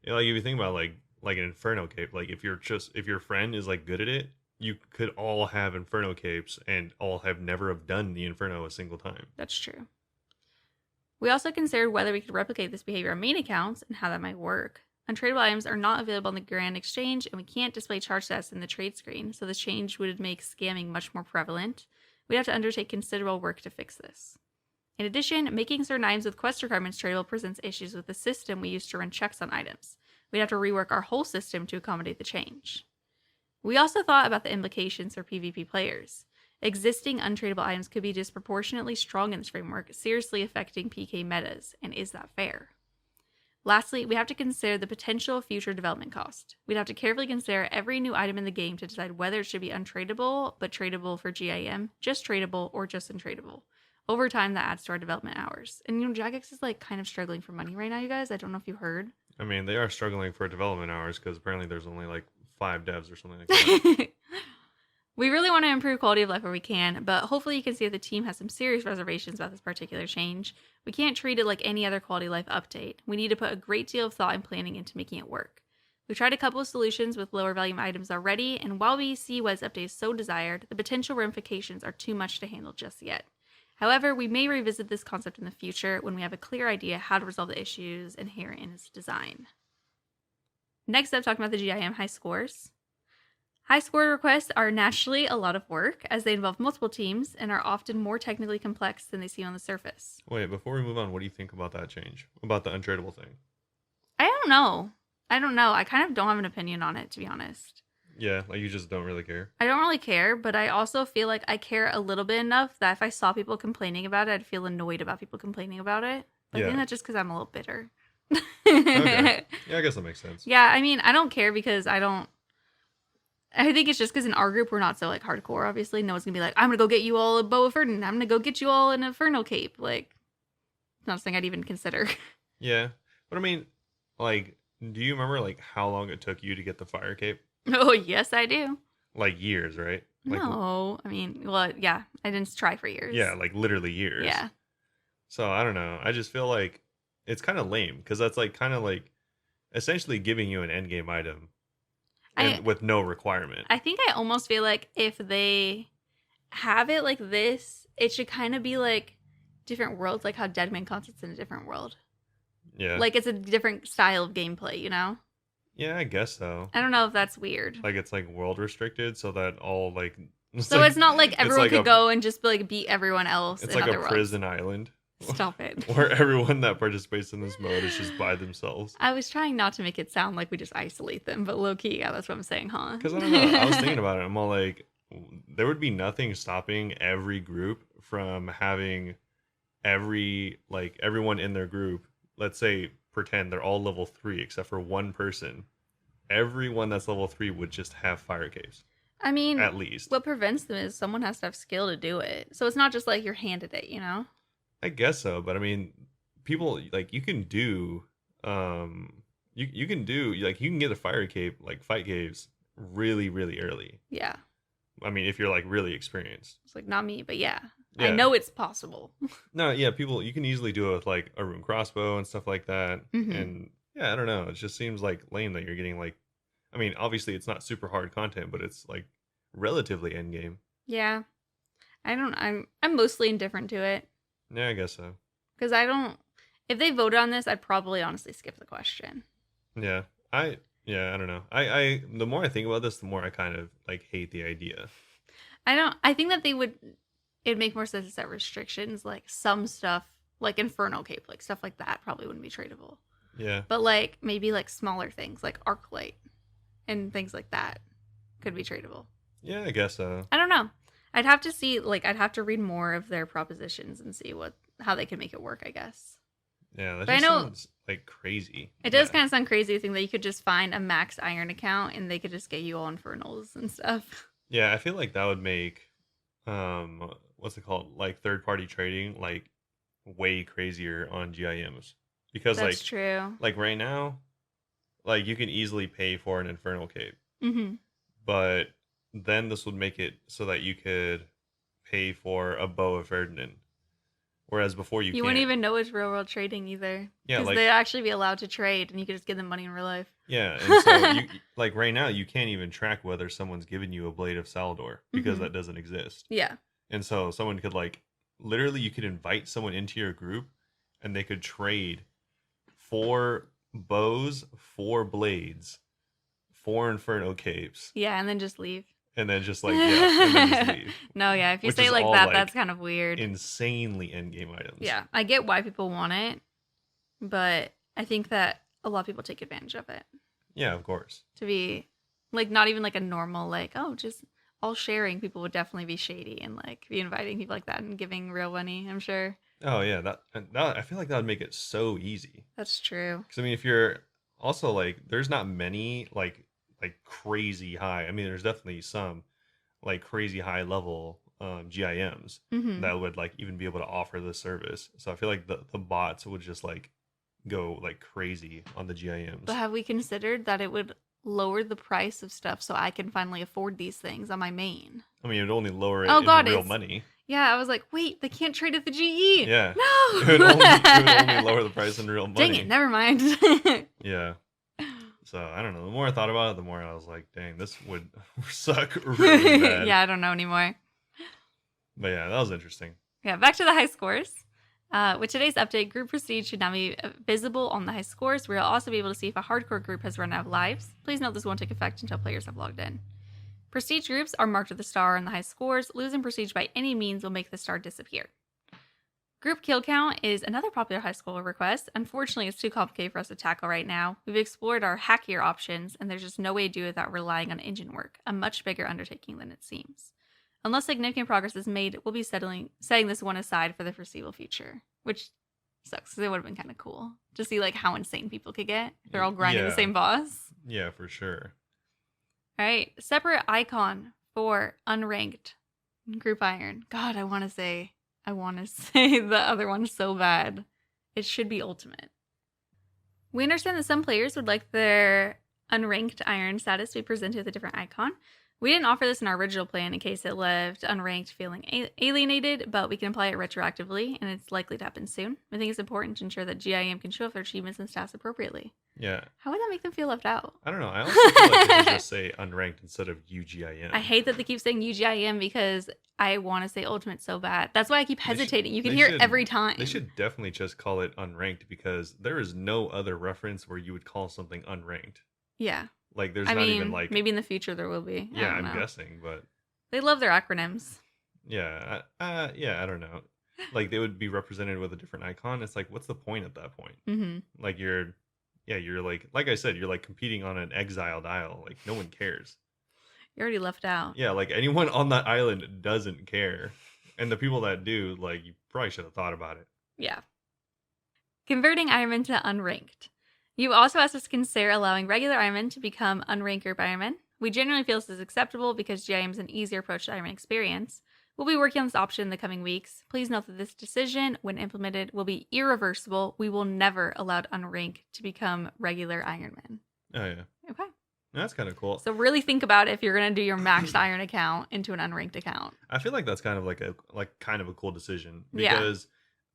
you think about like an Inferno cape, if your friend is good at it, you could all have Inferno capes and all never have done the Inferno a single time. That's true. We also considered whether we could replicate this behavior on main accounts and how that might work. Untradeable items are not available on the Grand Exchange, and we can't display charge stats in the trade screen, so this change would make scamming much more prevalent. We'd have to undertake considerable work to fix this. In addition, making certain items with quest requirements tradable presents issues with the system we use to run checks on items. We'd have to rework our whole system to accommodate the change. We also thought about the implications for PvP players. Existing untradeable items could be disproportionately strong in this framework, seriously affecting PK metas, and is that fair? Lastly, we have to consider the potential future development cost. We'd have to carefully consider every new item in the game to decide whether it should be untradeable, but tradable for GIM, just tradable, or just untradeable. Over time, that adds to our development hours. And Jagex is kind of struggling for money right now, you guys. I don't know if you heard. I mean, they are struggling for development hours because apparently there's only 5 devs or something like that. We really want to improve quality of life where we can, but hopefully you can see that the team has some serious reservations about this particular change. We can't treat it like any other quality of life update. We need to put a great deal of thought and planning into making it work. We've tried a couple of solutions with lower volume items already, and while we see why this update is so desired, the potential ramifications are too much to handle just yet. However, we may revisit this concept in the future when we have a clear idea how to resolve the issues inherent in its design. Next up, talking about the GIM high scores. High score requests are naturally a lot of work as they involve multiple teams and are often more technically complex than they seem on the surface. Wait, before we move on, what do you think about that change? About the untradeable thing? I don't know. I kind of don't have an opinion on it, to be honest. Yeah, you just don't really care. I don't really care, but I also feel like I care a little bit enough that if I saw people complaining about it, I'd feel annoyed about people complaining about it. But I think that's just because I'm a little bitter. Okay. Yeah, I guess that makes sense. Yeah, I mean, I don't care because I think it's just because in our group, we're not so hardcore, obviously. No one's going to be like, I'm going to go get you all a Bow of Ferdinand. I'm going to go get you all an Inferno cape. It's not something I'd even consider. Yeah. But I mean, do you remember how long it took you to get the fire cape? Oh, yes, I do. Years, right? Like, No. I mean, well, yeah. I didn't try for years. yeah, like literally years. Yeah. So I don't know. I just feel like it's kind of lame because that's like kind of like essentially giving you an end game item and with no requirement. I think I almost feel like if they have it like this, it should kind of be like different worlds, like how Deadman Concept's in a different world. Yeah. Like it's a different style of gameplay, you know? Yeah, I guess so. I don't know if that's weird. Like it's like world restricted so that all like so like, it's not like everyone could go and just like beat everyone else. It's in like other a worlds. prison island. Stop it. Where everyone that participates in this mode is just by themselves. I was trying not to make it sound like we just isolate them, but low key, yeah, that's what I'm saying, huh? Because I don't know. I was thinking about it. I'm all like, there would be nothing stopping every group from having everyone in their group, let's say, pretend they're all level 3 except for one person. Everyone that's level 3 would just have fire caves. I mean, at least. What prevents them is someone has to have skill to do it. So it's not just like you're handed it, you know? I guess so, but I mean, people like you can do you can do like you can get a fire cave like fight caves really really early. Yeah. I mean, if you're like really experienced. It's like not me, but yeah. I know it's possible. No, yeah, people you can easily do it with like a rune crossbow and stuff like that. Mm-hmm. And yeah, I don't know, it just seems like lame that you're getting like I mean, obviously it's not super hard content, but it's like relatively end game. Yeah. I'm mostly indifferent to it. Yeah, I guess so. Because if they voted on this, I'd probably honestly skip the question. Yeah. I don't know. I the more I think about this, the more I kind of like hate the idea. I think that it'd make more sense to set restrictions, like some stuff, like Inferno Cape, like stuff like that probably wouldn't be tradable. Yeah. But like maybe like smaller things like Arclight and things like that could be tradable. Yeah, I guess so. I don't know. I'd have to see, like, I'd have to read more of their propositions and see how they can make it work, I guess. Yeah, that just sounds like crazy. It does kind of sound crazy to think that you could just find a max iron account and they could just get you all infernals and stuff. Yeah, I feel like that would make, what's it called? Like third-party trading, like way crazier on GIMs. Because that's true. Like right now, like you can easily pay for an infernal cape. Mm-hmm. But then this would make it so that you could pay for a bow of Ferdinand. Whereas before you wouldn't even know it's real world trading either. Yeah, because they'd actually be allowed to trade and you could just give them money in real life. Yeah, and so you like right now you can't even track whether someone's given you a Blade of Salador because that doesn't exist. Yeah. And so someone could like literally you could invite someone into your group and they could trade 4 bows, 4 blades, 4 Inferno capes. Yeah, and then just leave. And then just like, yeah, and then just leave. No, yeah, if you say like that, that's kind of weird. Insanely endgame items. Yeah, I get why people want it, but I think that a lot of people take advantage of it. Yeah, of course. To be like not even like a normal like, oh, just all sharing, people would definitely be shady and like be inviting people like that and giving real money, I'm sure. Oh yeah, that I feel like that would make it so easy. That's true. Because I mean, if you're also like, there's not many like crazy high. I mean, there's definitely some like crazy high level GIMs that would like even be able to offer this service. So I feel like the bots would just like go like crazy on the GIMs. But have we considered that it would lower the price of stuff so I can finally afford these things on my main? I mean, it would only lower it in real money. Yeah, I was like, wait, they can't trade at the GE. Yeah. No. It would only lower the price in real money. Dang it, never mind. Yeah. So, I don't know. The more I thought about it, the more I was like, dang, this would suck really bad. Yeah, I don't know anymore. But yeah, that was interesting. Yeah, back to the high scores. With today's update, group prestige should now be visible on the high scores. We'll also be able to see if a hardcore group has run out of lives. Please note this won't take effect until players have logged in. Prestige groups are marked with a star on the high scores. Losing prestige by any means will make the star disappear. Group kill count is another popular high score request. Unfortunately, it's too complicated for us to tackle right now. We've explored our hackier options, and there's just no way to do it without relying on engine work, a much bigger undertaking than it seems. Unless significant progress is made, we'll be setting this one aside for the foreseeable future, which sucks because it would have been kind of cool to see like how insane people could get. They're all grinding the same boss. Yeah, for sure. All right, separate icon for unranked group iron. God, I want to say the other one so bad. It should be ultimate. We understand that some players would like their unranked iron status to be presented with a different icon. We didn't offer this in our original plan in case it left unranked feeling alienated, but we can apply it retroactively, and it's likely to happen soon. I think it's important to ensure that GIM can show off their achievements and stats appropriately. Yeah. How would that make them feel left out? I don't know. I also feel like they should just say unranked instead of UGIM. I hate that they keep saying UGIM because I want to say ultimate so bad. That's why I keep hesitating. You can hear it every time. They should definitely just call it unranked because there is no other reference where you would call something unranked. Yeah. Like, there's not even like... maybe in the future there will be. Yeah, I'm guessing, but... They love their acronyms. Yeah, I don't know. Like, they would be represented with a different icon. It's like, what's the point at that point? Mm-hmm. Like, you're like I said, you're like competing on an exiled isle. Like, no one cares. You're already left out. Yeah, like, anyone on that island doesn't care. And the people that do, like, you probably should have thought about it. Yeah. Converting Ironman to unranked. You also asked us to consider allowing regular Ironman to become unranked group Ironman. We generally feel this is acceptable because GIM is an easier approach to Ironman experience. We'll be working on this option in the coming weeks. Please note that this decision, when implemented, will be irreversible. We will never allow unranked to become regular Ironman. Oh, yeah. Okay. That's kind of cool. So really think about if you're going to do your maxed Iron account into an unranked account. I feel like that's kind of a cool decision because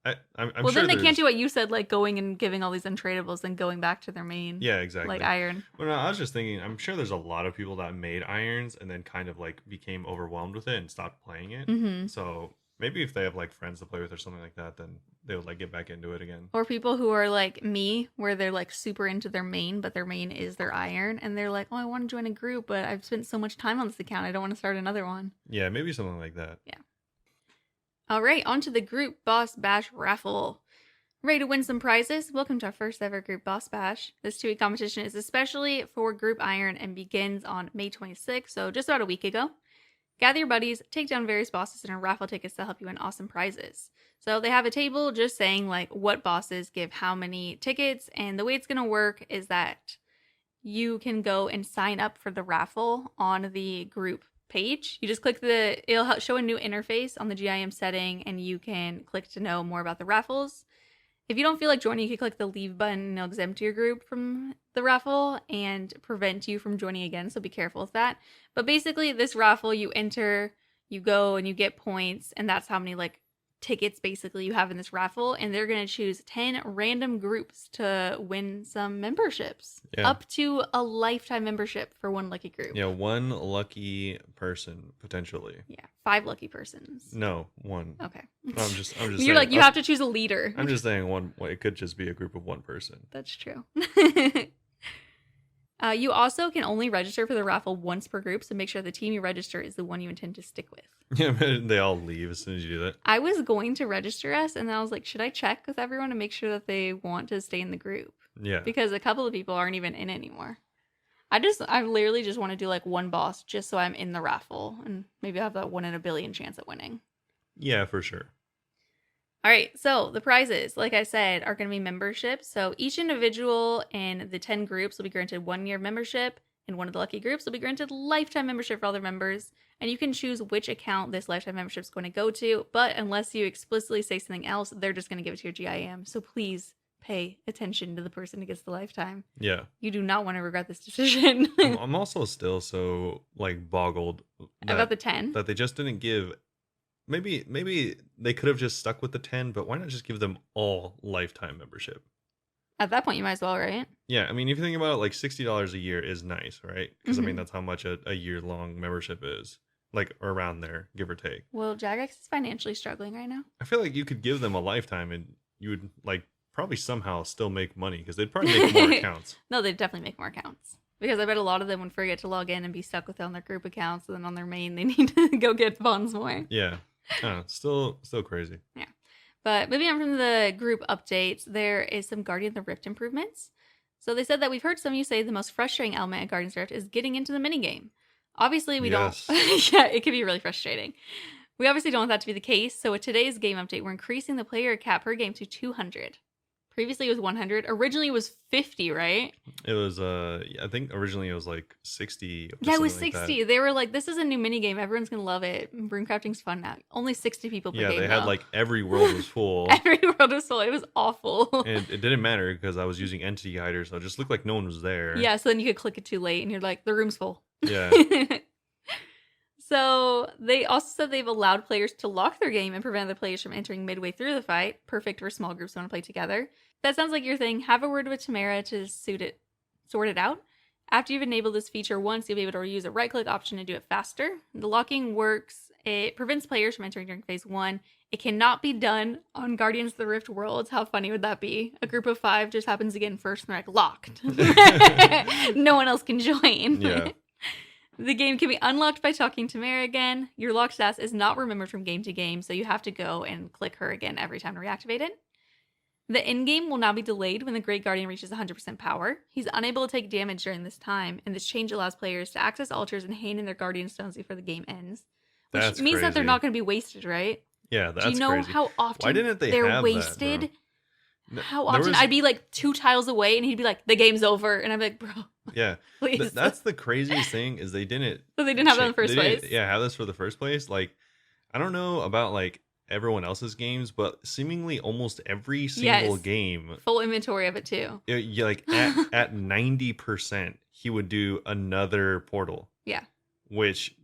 I'm well, sure then they can't do what you said, like going and giving all these untradables and going back to their main. Yeah, exactly. Like iron. Well, no, I was just thinking, I'm sure there's a lot of people that made irons and then kind of like became overwhelmed with it and stopped playing it. Mm-hmm. So maybe if they have like friends to play with or something like that, then they would like get back into it again. Or people who are like me, where they're like super into their main, but their main is their iron, and they're like, oh, I want to join a group, but I've spent so much time on this account, I don't want to start another one. Yeah, maybe something like that. Yeah. All right, on to the Group Boss Bash Raffle. Ready to win some prizes? Welcome to our first ever Group Boss Bash. This 2-week competition is especially for Group Iron and begins on May 26th, so just about a week ago. Gather your buddies, take down various bosses, and earn raffle tickets to help you win awesome prizes. So they have a table just saying like what bosses give how many tickets, and the way it's going to work is that you can go and sign up for the raffle on the group page. You just click it'll show a new interface on the GIM setting, and you can click to know more about the raffles. If you don't feel like joining, you can click the leave button and it'll exempt your group from the raffle and prevent you from joining again, so be careful with that. But basically, this raffle, you enter, you go, and you get points, and that's how many like tickets basically you have in this raffle, and they're going to choose 10 random groups to win some memberships. Yeah. Up to a lifetime membership for one lucky group. Yeah, one lucky person, potentially. Yeah, 5 lucky persons. No, one. Okay. No, I'm just You're saying, like, you have to choose a leader. I'm just saying one. Well, it could just be a group of one person. That's true. You also can only register for the raffle once per group, so make sure the team you register is the one you intend to stick with. Yeah, they all leave as soon as you do that. I was going to register us, and then I was like, should I check with everyone to make sure that they want to stay in the group? Yeah. Because a couple of people aren't even in anymore. I literally just want to do like one boss just so I'm in the raffle, and maybe I have that 1 in a billion chance at winning. Yeah, for sure. All right, so the prizes, like I said, are going to be memberships. So each individual in the 10 groups will be granted 1 year membership, and one of the lucky groups will be granted lifetime membership for all their members. And you can choose which account this lifetime membership is going to go to, but unless you explicitly say something else, they're just going to give it to your GIM. So please pay attention to the person who gets the lifetime. Yeah. You do not want to regret this decision. I'm also still so like boggled about the 10 that they just didn't give. Maybe they could have just stuck with the 10, but why not just give them all lifetime membership? At that point, you might as well, right? Yeah, I mean, if you think about it, like $60 a year is nice, right? Because I mean, that's how much a year-long membership is, like around there, give or take. Well, Jagex is financially struggling right now. I feel like you could give them a lifetime, and you would like probably somehow still make money because they'd probably make more accounts. No, they'd definitely make more accounts. Because I bet a lot of them would forget to log in and be stuck with it on their group accounts, and then on their main, they need to go get funds more. Yeah. Still crazy. Yeah. But moving on from the group updates, there is some Guardian of the Rift improvements. So they said that we've heard some of you say the most frustrating element at Guardians of the Rift is getting into the minigame. Obviously, we don't. Yeah, it can be really frustrating. We obviously don't want that to be the case. So with today's game update, we're increasing the player cap per game to 200. Previously, it was 100. Originally, it was 50, right? It was, I think originally it was like 60. Yeah, it was 60. They were like, this is a new minigame. Everyone's going to love it. Runecrafting's fun now. Only 60 people per game. Yeah, they had like every world was full. Every world was full. It was awful. And it didn't matter because I was using Entity Hider, so it just looked like no one was there. Yeah, so then you could click it too late and you're like, the room's full. Yeah. So they also said they've allowed players to lock their game and prevent other players from entering midway through the fight. Perfect for small groups who want to play together. That sounds like your thing. Have a word with Tamara to sort it out. After you've enabled this feature once, you'll be able to use a right-click option to do it faster. The locking works. It prevents players from entering during phase 1. It cannot be done on Guardians of the Rift Worlds. How funny would that be? A group of 5 just happens again first and they're like, locked. No one else can join. Yeah. The game can be unlocked by talking to Mara again. Your locked status is not remembered from game to game, so you have to go and click her again every time to reactivate it. The endgame will now be delayed when the Great Guardian reaches 100% power. He's unable to take damage during this time, and this change allows players to access altars and hand in their Guardian Stones before the game ends. Which That's means that they're crazy. not going to be wasted, right? Yeah, that's Do you know crazy. how often Why didn't they they're have wasted? that, bro? How There often? was- I'd be like 2 tiles away, and he'd be like, the game's over. And I'd be like, bro, Yeah, please. that's the craziest thing is they didn't. So they didn't have that in the first they didn't- place? Yeah, have this for the first place. Like, I don't know about like everyone else's games, but seemingly almost every single Yes. game, Full inventory of it, too. you like at 90%, he would do another portal. Yeah. Which,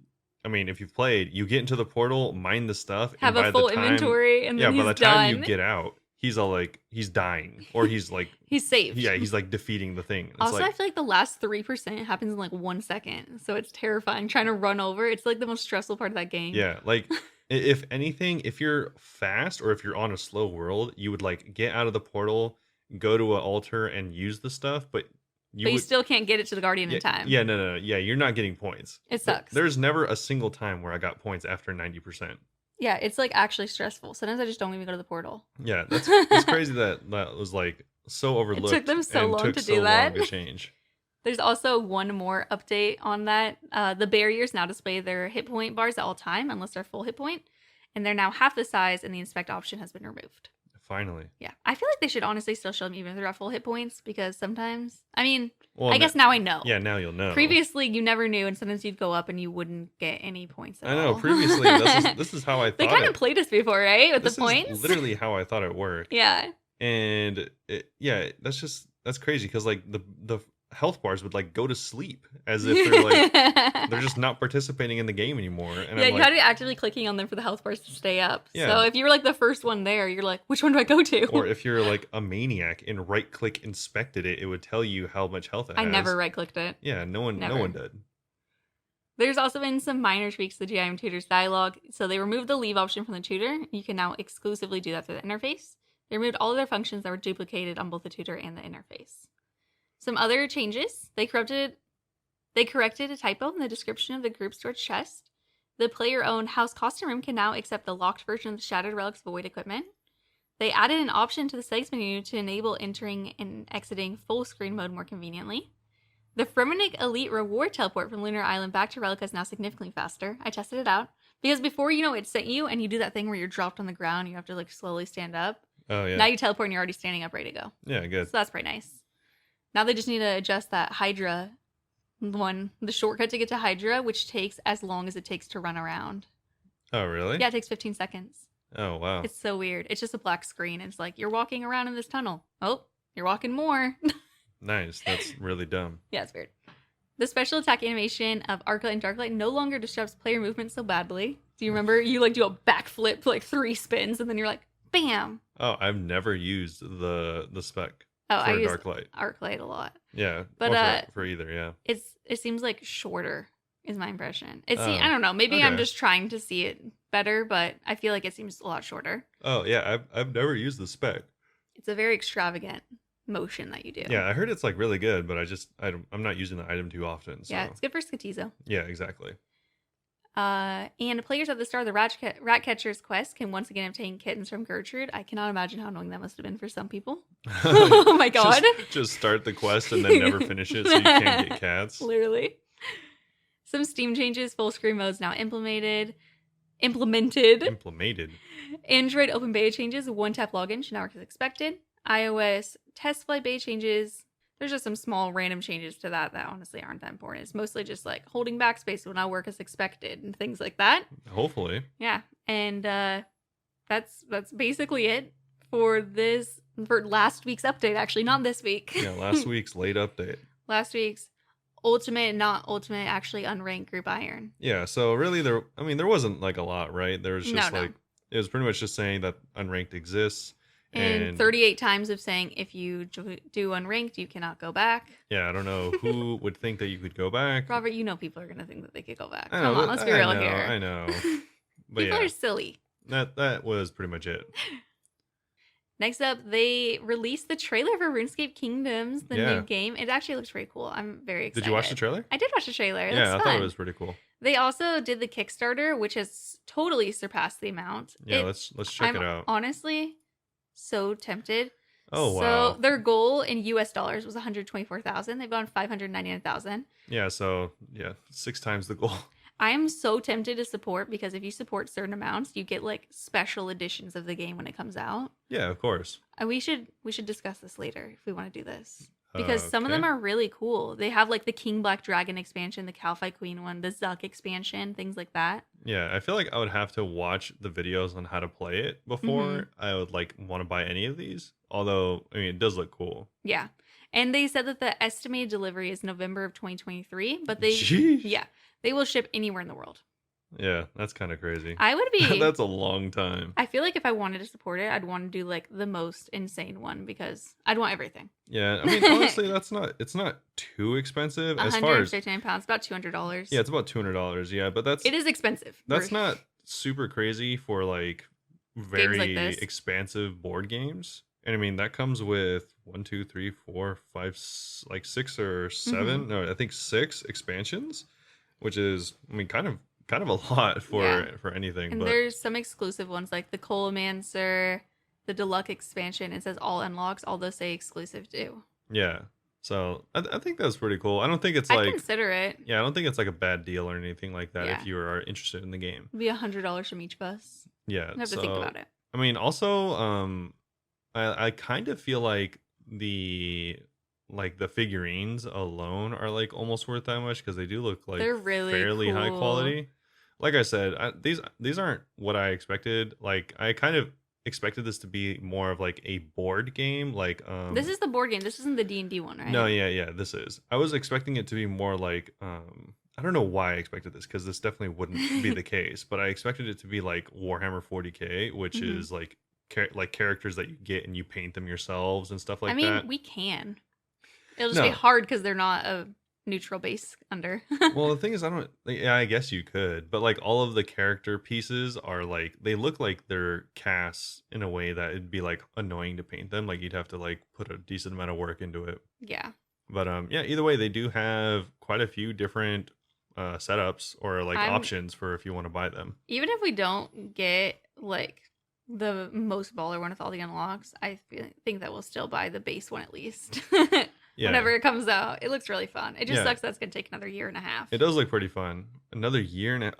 I mean, if you've played, you get into the portal, mine the stuff, Have and by a full the time, inventory, and yeah, then by he's the time done. you get out, he's all like he's dying, or he's like He's saved. yeah, he's like defeating the thing. It's Also, like, I feel like the last 3% happens in like 1 second. So it's terrifying. Trying to run over. It's like the most stressful part of that game. yeah, like if anything, if you're fast or if you're on a slow world, you would like get out of the portal, go to an altar, and use the stuff, but But you still can't get it to the Guardian yeah, in time. Yeah, no, yeah, you're not getting points. It sucks. There's never a single time where I got points after 90%. Yeah, it's like actually stressful. Sometimes I just don't even go to the portal. Yeah, it's crazy that was like so overlooked. them so and long took to so do that. long to change. There's also one more update on that. The barriers now display their hit point bars at all time, unless they're full hit point. And they're now half the size, and the inspect option has been removed. Finally. Yeah. I feel like they should honestly still show them even if they're at full hit points, because sometimes, I mean, Well, I guess now I know. Yeah, now you'll know. Previously, you never knew, and sometimes you'd go up and you wouldn't get any points at I know. all. Previously, this is how I thought. They kind it. of played us before, right? With This the points. is literally how I thought it worked. Yeah. And that's crazy because like the health bars would like go to sleep as if they're like they're just not participating in the game anymore. And Yeah, I'm you like, had to be actively clicking on them for the health bars to stay up. Yeah. So if you were like the first one there, you're like, which one do I go to? or if you're like a maniac and right click inspected it, it would tell you how much health it I has. never right clicked it. Yeah, no one did. There's also been some minor tweaks to the GIM Tutor's dialogue. So they removed the leave option from the tutor. You can now exclusively do that through the interface. They removed all of their functions that were duplicated on both the tutor and the interface. Some other changes. They corrected a typo in the description of the group stored chest. The player-owned house costume room can now accept the locked version of the Shattered Relics Void equipment. They added an option to the settings menu to enable entering and exiting full screen mode more conveniently. The Fremennik Elite Reward teleport from Lunar Island back to Relica is now significantly faster. I tested it out. Because before, it sent you and you do that thing where you're dropped on the ground, you have to like slowly stand up. Oh yeah. Now you teleport and you're already standing up ready to go. Yeah, good. So that's pretty nice. Now they just need to adjust that Hydra one, the shortcut to get to Hydra, which takes as long as it takes to run around. Oh really? Yeah, it takes 15 seconds. Oh wow. It's so weird. It's just a black screen. It's like, you're walking around in this tunnel. Oh, you're walking more. Nice. That's really dumb. Yeah, it's weird. The special attack animation of Arclight and Darklight no longer disrupts player movement so badly. Do you remember you like do a backflip, like 3 spins, and then you're like, bam. Oh, I've never used the spec Oh, for I use Darklight. Arclight a lot. Yeah, But, or for either, yeah. It seems like shorter is my impression. Oh, I don't know. Maybe I'm okay. just trying to see it better, but I feel like it seems a lot shorter. Oh yeah, I've never used the spec. It's a very extravagant motion that you do. Yeah, I heard it's like really good, but I'm not using the item too often. So. Yeah, it's good for Skatizo. Yeah, exactly. And players at the start of the Rat Catcher's quest can once again obtain kittens from Gertrude. I cannot imagine how annoying that must have been for some people. Oh my god. Just start the quest and then never finish it so you can't get cats. Literally. Some Steam changes. Full screen mode is now implemented. Implemented. Android open beta changes. One-tap login should now work as expected. iOS test flight beta changes. There's just some small random changes to that honestly aren't that important. It's mostly just like holding backspace will now work as expected and things like that. Hopefully. Yeah. And that's basically it for last week's update, actually, not this week. Yeah, last week's late update. Last week's ultimate, not ultimate, actually unranked group iron. Yeah, so really there wasn't like a lot, right? There was just No. like it was pretty much just saying that unranked exists. And 38 times of saying if you do unranked, you cannot go back. Yeah, I don't know who would think that you could go back. Robert, you know people are going to think that they could go back. I know, Come on, let's be real here. I know. But People yeah, are silly. that was pretty much it. Next up, they released the trailer for RuneScape Kingdoms, the Yeah. new game. It actually looks pretty cool. I'm very excited. Did you watch the trailer? I did watch the trailer. It Yeah, I looks thought fun. it was pretty cool. They also did the Kickstarter, which has totally surpassed the amount. Yeah, let's check it out. Honestly, so tempted. Oh wow. So their goal in US dollars was 124,000. They've gone 599,000. Yeah, so yeah, 6 times the goal. I am so tempted to support because if you support certain amounts, you get like special editions of the game when it comes out. Yeah, of course. We should discuss this later if we want to do this. Because some of Okay. them are really cool. They have like the King Black Dragon expansion, the Calphi Queen one, the Zuck expansion, things like that. Yeah, I feel like I would have to watch the videos on how to play it before Mhm. I would like want to buy any of these. Although, I mean, it does look cool. Yeah. And they said that the estimated delivery is November of 2023, but Sheesh. they will ship anywhere in the world. Yeah, that's kind of crazy. I would be That's a long time. I feel like if I wanted to support it, I'd want to do like the most insane one because I'd want everything. Yeah, I mean, honestly, it's not too expensive as far as £159, about $200. yeah, it's about $200. Yeah, but It is expensive. that's not super crazy for like very like this. expansive board games. And I mean, that comes with 1, 2, 3, 4, 5, like 6 or 7. Mm-hmm. No, I think 6 expansions, which is, I mean, kind of a lot for anything. And but there's some exclusive ones like the Colomancer, the Deluxe expansion. It says all unlocks, all those say exclusive too. yeah, so I think that's pretty cool. I don't think it's I'd like consider it. yeah, I don't think it's like a bad deal or anything like that Yeah. if you are interested in the game. It'd be $100 from each of us. Yeah, I have to think about it. I mean, also, I kind of feel like the figurines alone are like almost worth that much because they do look like They're really fairly high cool. quality. Like I said, these aren't what I expected. Like I kind of expected this to be more of like a board game. Like This is the board game. This isn't the D&D one, right? no, yeah, this is. I was expecting it to be more like I don't know why I expected this because this definitely wouldn't be the case, but I expected it to be like Warhammer 40K, which Mhm. is like characters that you get and you paint them yourselves and stuff like I mean, that. we can. It'll just be No. hard because they're not a neutral base under. Well, the thing is, yeah, I guess you could, but like all of the character pieces are like they look like they're cast in a way that it'd be like annoying to paint them. Like you'd have to like put a decent amount of work into it. Yeah. But yeah, either way, they do have quite a few different setups or like options for if you want to buy them. Even if we don't get like the most baller one with all the unlocks, I think that we'll still buy the base one at least. Yeah, Whenever it comes out. It looks really fun. It just Yeah. sucks that it's going to take another year and a half. it does look pretty fun. Another year and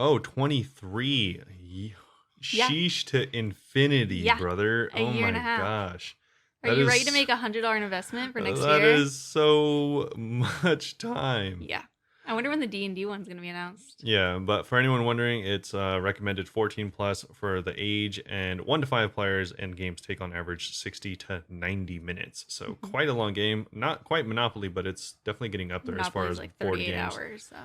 23. Yeah. Sheesh to infinity, Yeah. brother. A Oh year my and a half. gosh. Are That you ready is- to make $100 investment for next That year? is so much time. Yeah. I wonder when the D&D one's going to be announced. Yeah, but for anyone wondering, it's recommended 14 plus for the age, and 1 to 5 players, and games take on average 60 to 90 minutes. So Mhm. quite a long game. Not quite Monopoly, but it's definitely getting up there as far Monopoly's as like board 38 games. hours, so.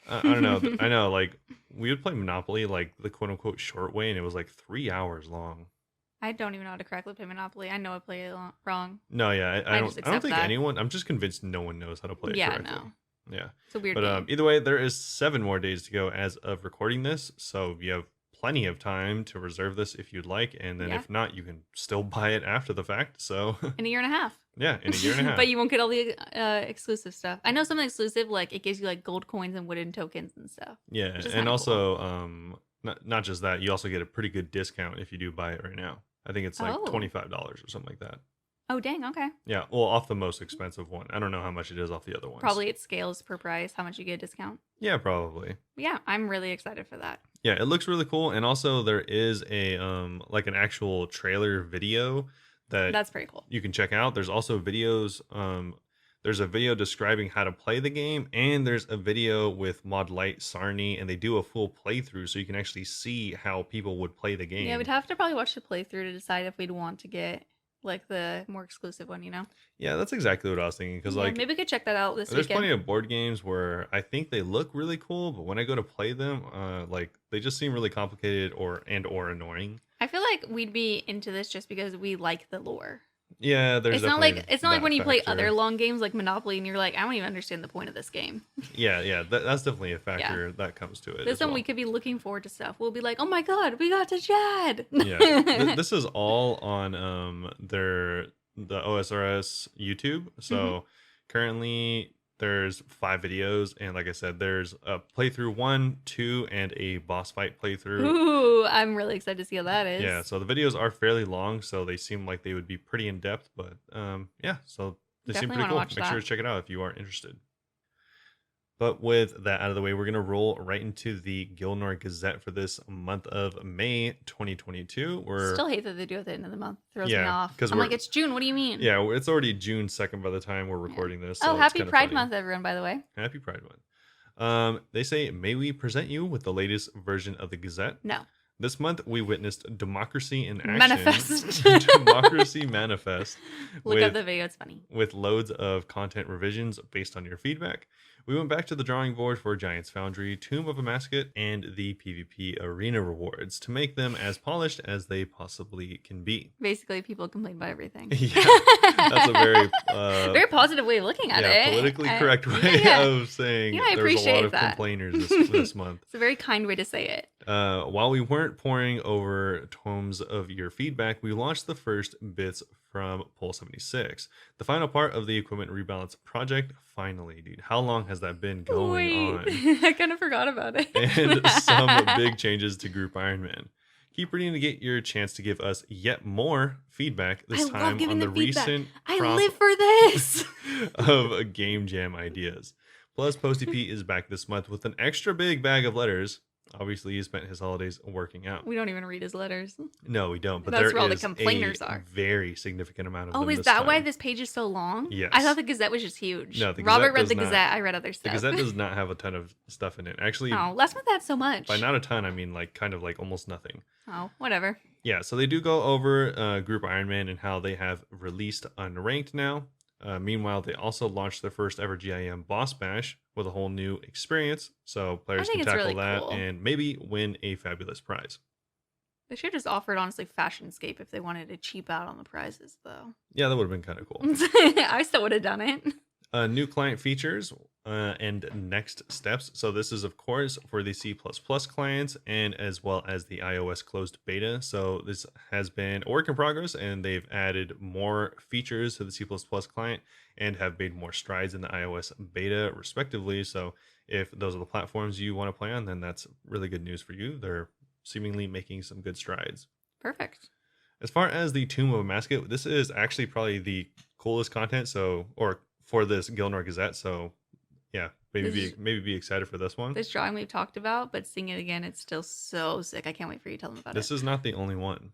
I don't know. I know, like we would play Monopoly like the quote unquote short way, and it was like 3 hours long. I don't even know how to correctly play Monopoly. I know I play it wrong. No, yeah, I I just don't. I don't accept think that. anyone. I'm just convinced no one knows how to play it Yeah, correctly. no. Yeah. It's a weird But game. either way, there is 7 more days to go as of recording this, so you have plenty of time to reserve this if you'd like, and then Yeah. if not, you can still buy it after the fact. So In a year and a half. yeah, in a year and a half. But you won't get all the exclusive stuff. I know some exclusive, like it gives you like gold coins and wooden tokens and stuff. Yeah, which is and kinda also not just that, you also get a pretty good discount if you do buy it right now. I think it's like Oh. $25 or something like that. Oh, dang. Okay. Yeah, well, off the most expensive one. I don't know how much it is off the other ones. Probably it scales per price, how much you get a discount. Yeah, probably. But yeah, I'm really excited for that. Yeah, it looks really cool, and also there is a like an actual trailer video that That's pretty cool. you can check out. There's also videos. There's a video describing how to play the game, and there's a video with Mod Light Sarni, and they do a full playthrough, so you can actually see how people would play the game. Yeah, we'd have to probably watch the playthrough to decide if we'd want to get like the more exclusive one, you know? Yeah, that's exactly what I was thinking. Because Yeah, like, maybe we could check that out this there's weekend. plenty of board games where I think they look really cool, but when I go to play them, like they just seem really complicated or annoying. I feel like we'd be into this just because we like the lore. Yeah, there's definitely It's not like that when you play factor. other long games like Monopoly and you're like, I don't even understand the point of this game. Yeah, that's definitely a factor that comes to it. This as one well. we could be looking forward to stuff. We'll be like, oh my god, we got to Chad. Yeah, this is all on the OSRS YouTube. So currently there's 5 videos, and like I said, there's a playthrough 1, 2, and a boss fight playthrough. Ooh, I'm really excited to see how that is. Yeah, so the videos are fairly long, so they seem like they would be pretty in depth, but yeah, so they seem Definitely pretty wanna cool. watch Make sure that. to check it out if you are interested. But with that out of the way, we're going to roll right into the Gielinor Gazzette for this month of May 2022. We're Still hate that they do it at the end of the month. Throws me Yeah, off. 'cause I'm we're- like, it's June. What do you mean? yeah, it's already June 2nd by the time we're recording this. Oh, so it's happy kinda Pride funny. Month, everyone, by the way. Happy Pride Month. They say, may we present you with the latest version of the Gazette? No. This month, we witnessed Democracy in Action. Manifest. Democracy Manifest. Look with, up the video. It's funny. with loads of content revisions based on your feedback. We went back to the drawing board for Giants Foundry, Tomb of a Mascot, and the PvP Arena rewards to make them as polished as they possibly can be. Basically, people complain about everything. Yeah, that's a very very positive way of looking at it. politically correct way yeah. of saying You know, I there's a lot appreciate of that. complainers this month. It's a very kind way to say it. While we weren't pouring over tomes of your feedback, we launched the first bits from Poll 76, the final part of the equipment rebalance project. Finally, dude, how long has that been going on? I kind of forgot about it. And some big changes to Group Iron Man. Keep reading to get your chance to give us yet more feedback, this I love time giving on the them feedback. recent I crop live for this. of Game Jam ideas. Plus, Posty Pete is back this month with an extra big bag of letters. Obviously, he spent his holidays working out. We don't even read his letters. No, we don't. But That's there where all the is complainers a are. very significant amount of them. Oh, is this that why time. this page is so long? Yes. I thought the Gazette was just huge. No, the Robert Gazette read does the not. Gazette. I read other The stuff. Gazette does not have a ton of stuff in it. Actually, Oh, last month had so much. by not a ton, I mean like kind of like almost nothing. Oh, whatever. Yeah, so they do go over Group Iron Man and how they have released Unranked now. Meanwhile, they also launched their first ever GIM Boss Bash with a whole new experience, so players think can it's tackle really that cool. and maybe win a fabulous prize. They should have just offered, honestly, Fashionscape if they wanted to cheap out on the prizes, though. Yeah, that would have been kind of cool. I still would have done it. New client features and next steps. So this is, of course, for the C++ clients and as well as the iOS closed beta. So this has been a work in progress, and they've added more features to the C++ client and have made more strides in the iOS beta, respectively. So if those are the platforms you want to play on, then that's really good news for you. They're seemingly making some good strides. Perfect. As far as the Tomb of a Mascot, this is actually probably the coolest content. Or for this Gielinor Gazzette. So yeah, maybe be excited for this one. This drawing we've talked about, but seeing it again, it's still so sick. I can't wait for you to tell them about This it. is not the only one.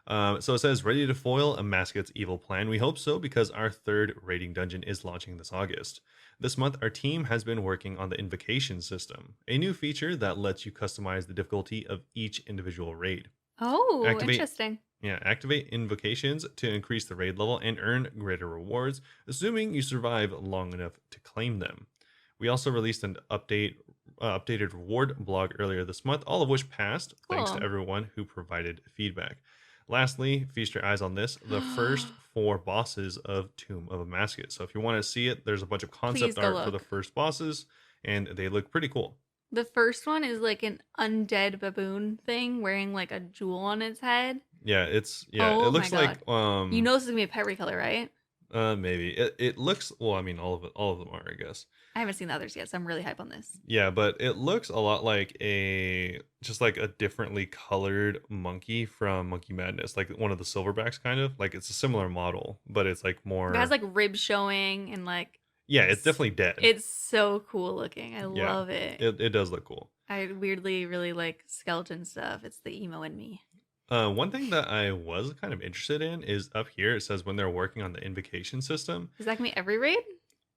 So it says, ready to foil a mascot's evil plan? We hope so, because our third raiding dungeon is launching this August. This month, our team has been working on the Invocation System, a new feature that lets you customize the difficulty of each individual raid. Oh, Activate- interesting. Yeah, activate invocations to increase the raid level and earn greater rewards, assuming you survive long enough to claim them. We also released an updated reward blog earlier this month, all of which passed, thanks to Cool. everyone who provided feedback. Lastly, feast your eyes on this, the first 4 bosses of Tomb of a Mascot. So if you want to see it, there's a bunch of concept go art for the look. first bosses, and they look pretty cool. The first one is like an undead baboon thing wearing like a jewel on its head. Yeah, it Oh looks my like You know this is gonna be a pet recolor, right? maybe it looks, well, I mean, all of them are, I guess. I haven't seen the others yet, so I'm really hype on this. Yeah, but it looks a lot like just like a differently colored monkey from Monkey Madness, like one of the silverbacks, kind of like it's a similar model, but it's like more. It has like ribs showing and like yeah, it's definitely dead. it's so cool looking. I Yeah, love it. it does look cool. I weirdly really like skeleton stuff. It's the emo in me. One thing that I was kind of interested in is up here. It says when they're working on the invocation system. Is that gonna be every raid?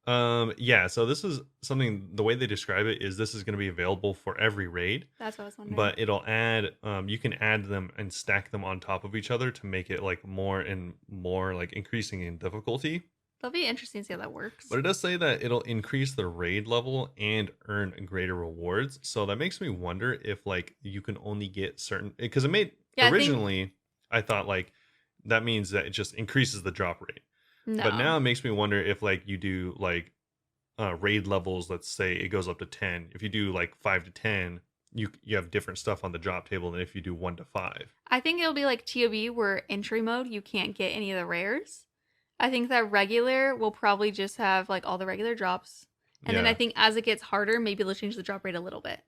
Yeah, so this is something, the way they describe it is this is going to be available for every raid, That's what I was wondering. but it'll add you can add them and stack them on top of each other to make it like more and more like increasing in difficulty. That'll be interesting to see how that works. But it does say that it'll increase the raid level and earn greater rewards. So that makes me wonder if like you can only get certain, because it made Yeah, originally I thought like that means that it just increases the drop rate. But no. now it makes me wonder if like you do like raid levels, let's say it goes up to 10. If you do like 5 to 10, you have different stuff on the drop table than if you do 1 to 5. I think it'll be like TOB where entry mode you can't get any of the rares. I think that regular will probably just have like all the regular drops. And then I think as it gets harder, maybe they'll change the drop rate a little bit.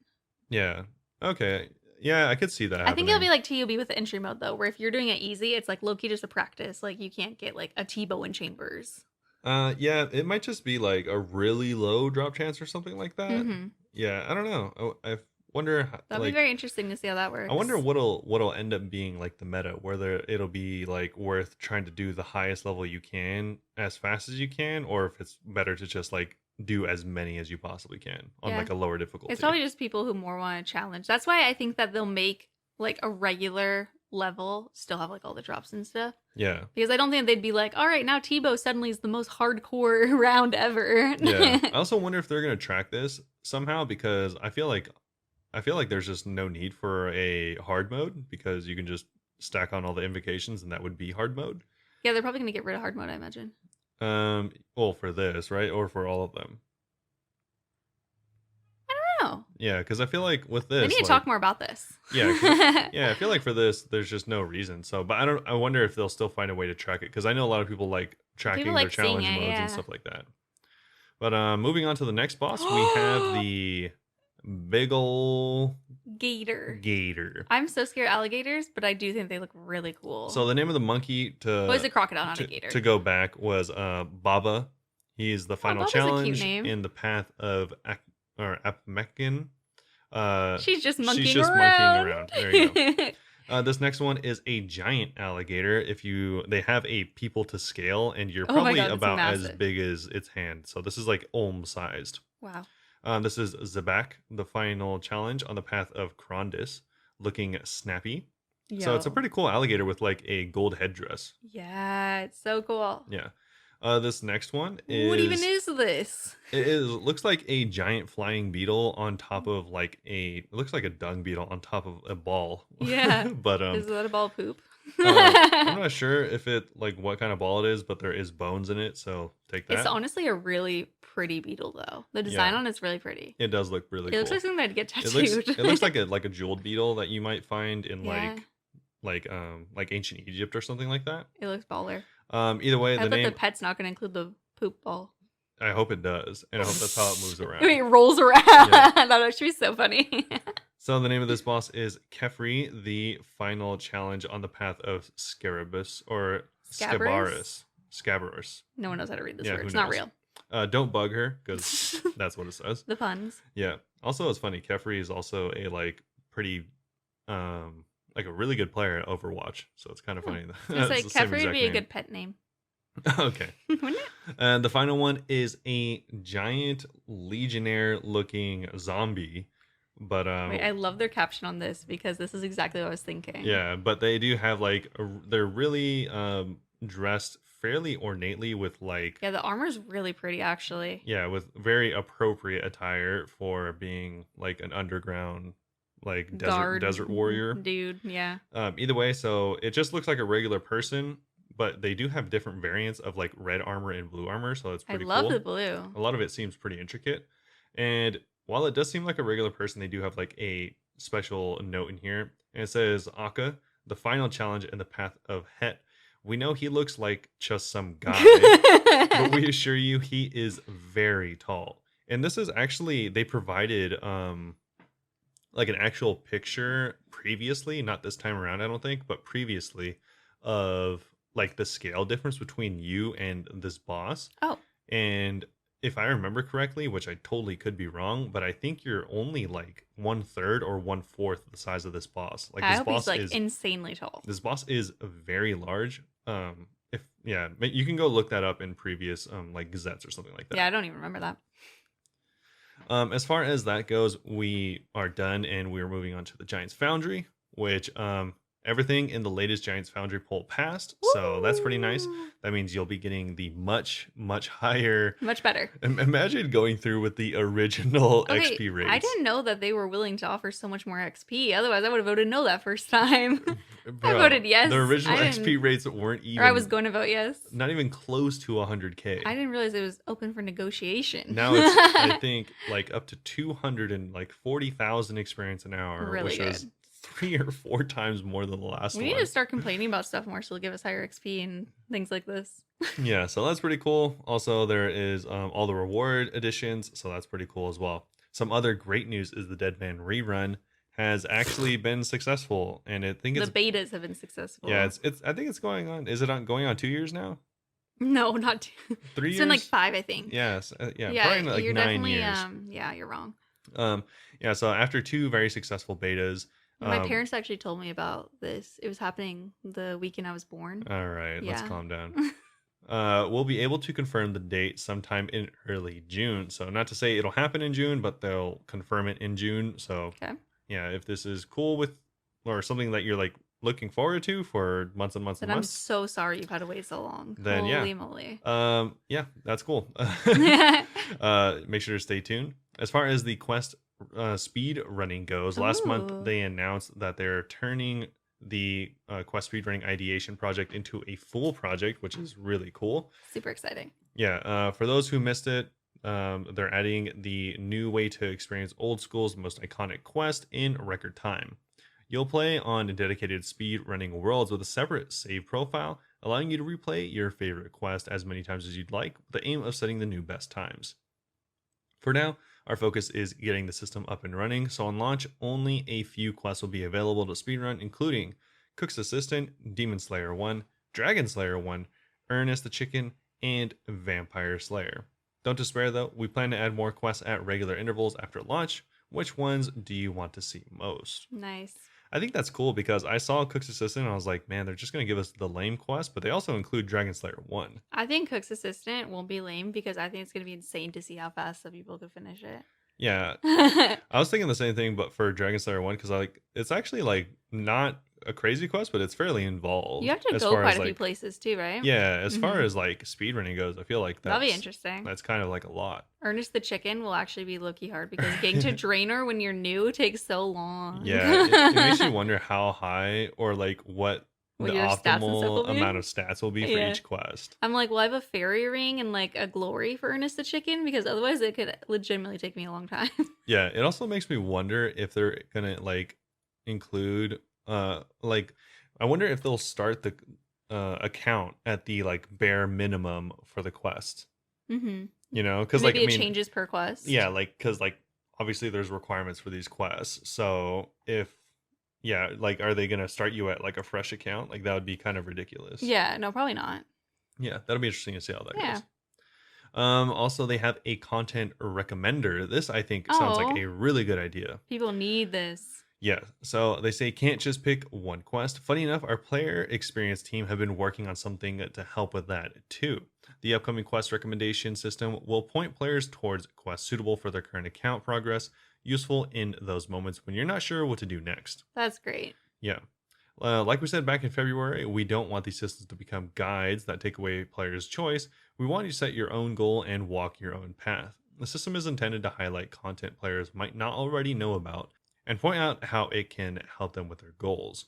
Yeah. Okay. Yeah, I could see that I think it'll be happening. like TOB with the entry mode though, where if you're doing it easy, it's like low-key just a practice. Like you can't get like a T-bow in chambers. Yeah, it might just be like a really low drop chance or something like that. Mm-hmm. Yeah, I don't know. I wonder That'll be very interesting to see how that works. I wonder what'll end up being like the meta, whether it'll be like worth trying to do the highest level you can as fast as you can, or if it's better to just like do as many as you possibly can on Yeah. like a lower difficulty. It's probably just people who more want to challenge. That's why I think that they'll make like a regular level still have like all the drops and stuff. Yeah. Because I don't think they'd be like, all right, now T-bow suddenly is the most hardcore round ever. Yeah. I also wonder if they're gonna track this somehow, because I feel like there's just no need for a hard mode, because you can just stack on all the invocations and that would be hard mode. Yeah, they're probably gonna get rid of hard mode, I imagine. Well, for this, right? Or for all of them. Oh. Yeah, because I feel like with this, They need to like, talk more about this. Yeah, yeah, I feel like for this, there's just no reason. So, but I wonder if they'll still find a way to track it, because I know a lot of people like tracking People their like seeing challenge it, modes yeah. and stuff like that. But moving on to the next boss, we have the big ol' Gator. gator. I'm so scared of alligators, but I do think they look really cool. So the name of the monkey Well, it's a crocodile, not a gator. to go back was Baba. He is the final Baba's a cute challenge name. in the path of Apmekin. She's just monkeying she's just around. monkeying around. There you go. This next one is a giant alligator. They have a people to scale, and you're Oh my probably God, it's about as massive. big as its hand. So this is like Olm sized. Wow. This is Zabak, the final challenge on the path of Krondis, looking snappy. So it's a Yo. pretty cool alligator with like a gold headdress. Yeah, it's so cool. Yeah. This next one is What even is this? it looks like a giant flying beetle on top of like it looks like a dung beetle on top of a ball. Yeah. But Is that a ball of poop? I'm not sure if it like what kind of ball it is, but there is bones in it, so take that. It's honestly a really pretty beetle, though. The design on it's really pretty. It does look really It cool. looks like something that'd get It tattooed. looks like a jeweled beetle that you might find in Yeah. like ancient Egypt or something like that. It looks baller. Either way, I the hope that name the pet's not going to include the poop ball. I hope it does, and I hope that's how it moves around. I mean, it rolls around. Yeah. That would actually be so funny. So the name of this boss is Kefri, the final challenge on the path of Scarabus or Scabarus? Scabarus. No one knows how to read this Yeah, word. who It's not knows? real. Don't bug her, because that's what it says. The puns. Yeah. Also, it's funny. Kefri is also a pretty like a really good player at Overwatch. So it's kind of funny. It's like It's the same Kefri would exact be a name. good pet name. Okay. Wouldn't it? And the final one is a giant legionnaire looking zombie. But Wait, I love their caption on this because this is exactly what I was thinking. yeah, but they do have they're really dressed fairly ornately with like Yeah, the armor's really pretty, actually. yeah, with very appropriate attire for being like an underground like Guard desert warrior. dude. Yeah. Either way, so it just looks like a regular person, but they do have different variants of like red armor and blue armor, so it's I pretty love cool. the blue. A lot of it seems pretty intricate. And while it does seem like a regular person, they do have like a special note in here. And it says, Akka, the final challenge in the path of Het. We know he looks like just some guy, but we assure you he is very tall. And this is actually, they provided like an actual picture previously, not this time around, I don't think, but previously of like the scale difference between you and this boss. Oh. And if I remember correctly, which I totally could be wrong, but I think you're only like 1/3 or 1/4 the size of this boss. Like I this hope boss he's like is insanely tall. this boss is very large. If Yeah, you can go look that up in previous like gazettes or something like that. Yeah, I don't even remember that. As far as that goes, we are done and we're moving on to the Giants Foundry, which everything in the latest Giants Foundry poll passed. So that's pretty nice. Woo! That means you'll be getting the much higher. Much better. Imagine going through with the original Okay, XP rates. I didn't know that they were willing to offer so much more XP. Otherwise, I would have voted no that first time. Bro, I voted yes. The original I XP rates weren't even. Or I was going to vote yes. Not even close to 100K. I didn't realize it was open for negotiation. Now it's I think like up to 240,000 experience an hour, Really which is good. 3 or 4 times more than the last We one. need to start complaining about stuff more so they'll give us higher XP and things like this. Yeah, so that's pretty cool. Also, there is all the reward additions, so that's pretty cool as well. Some other great news is the Dead Man rerun has actually been successful, and I think The it's betas have been successful. yeah, it's I think it's going on. Is it going on 2 years now? No, not 2. 3 It's years? been like 5, I think. Yes, yeah, Yeah, probably like you're 9 definitely years. yeah, you're wrong. Yeah, so after 2 very successful betas, My parents actually told me about this. It was happening the weekend I was born. all right, let's Yeah. calm down. We'll be able to confirm the date sometime in early June. So not to say it'll happen in June, but they'll confirm it in June. So Okay. yeah, if this is cool with or something that you're like looking forward to for months and months But and I'm months, so sorry you've had to wait so long. Then, yeah. Holy moly. yeah, that's cool. Make sure to stay tuned. As far as the quest speed running goes, last month Ooh. they announced that they're turning the quest speedrunning ideation project into a full project, which is really cool. Super exciting. Yeah, for those who missed it, they're adding the new way to experience old school's most iconic quest in record time. You'll play on dedicated speed running worlds with a separate save profile, allowing you to replay your favorite quest as many times as you'd like, with the aim of setting the new best times. For now, our focus is getting the system up and running, so on launch, only a few quests will be available to speedrun, including Cook's Assistant, Demon Slayer 1, Dragon Slayer 1, Ernest the Chicken, and Vampire Slayer. Don't despair though, we plan to add more quests at regular intervals after launch. Which ones do you want to see most? Nice. I think that's cool because I saw Cook's Assistant and I was like, man, they're just going to give us the lame quest, but they also include Dragon Slayer 1. I think Cook's Assistant won't be lame because I think it's going to be insane to see how fast some people could finish it. Yeah, I was thinking the same thing, but for Dragon Slayer 1, because it's actually like not a crazy quest, but it's fairly involved. You have to as go far quite as, a few like, places too, right? Yeah, as far Mhm. as like speedrunning goes, I feel like That'll be interesting. That's kind of like a lot. Ernest the Chicken will actually be low-key hard because getting to Draenor when you're new takes so long. Yeah, it makes you wonder how high or like what What the your stats and stuff will optimal be? amount of stats will be for Yeah. each quest. I'm like, well, I have a fairy ring and like a glory for Ernest the Chicken because otherwise it could legitimately take me a long time. Yeah, it also makes me wonder if they're gonna like include like I wonder if they'll start the account at the like bare minimum for the quest. Mm-hmm. You know, because like Maybe I it mean, changes per quest. yeah, like because like obviously there's requirements for these quests. So if yeah, like are they gonna start you at like a fresh account? Like that would be kind of ridiculous. Yeah, no, probably not. Yeah, that'll be interesting to see how that Yeah. goes. Also they have a content recommender. This I think sounds like Oh. a really good idea. People need this. Yeah, so they say can't just pick one quest. Funny enough, our player experience team have been working on something to help with that too. The upcoming quest recommendation system will point players towards quests suitable for their current account progress, useful in those moments when you're not sure what to do next. That's great. Yeah. Like we said back in February, we don't want these systems to become guides that take away players' choice. We want you to set your own goal and walk your own path. The system is intended to highlight content players might not already know about and point out how it can help them with their goals.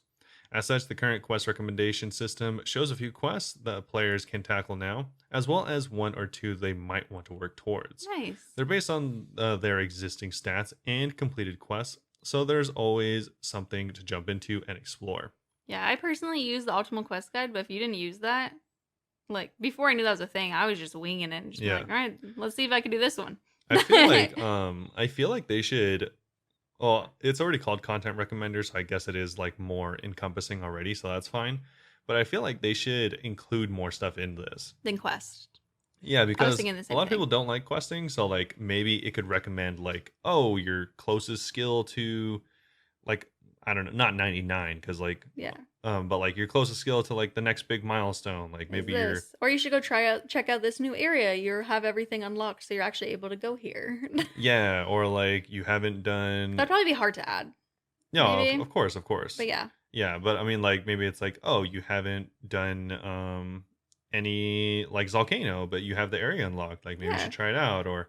As such, the current quest recommendation system shows a few quests that players can tackle now, as well as one or two they might want to work towards. Nice. They're based on their existing stats and completed quests, so there's always something to jump into and explore. Yeah, I personally use the optimal quest guide, but if you didn't use that, like before I knew that was a thing, I was just winging it and just be Yeah. like, all right, let's see if I can do this one. I feel like they should. Well, it's already called content recommender, so I guess it is like more encompassing already, so that's fine. But I feel like they should include more stuff in this. Then quest. Yeah, because thinking the a same lot of thing. people don't like questing, so like maybe it could recommend like, oh, your closest skill to like I don't know, not 99 because like Yeah. but like your closest skill to like the next big milestone, like Is maybe you're this? Or you should go check out this new area. You have everything unlocked, so you're actually able to go here. yeah, or like you haven't done That'd probably be hard to add, yeah, maybe. of course, of course. But yeah, Yeah, but I mean like maybe it's like, oh, you haven't done any like Volcano, but you have the area unlocked. Like maybe you yeah. should try it out, or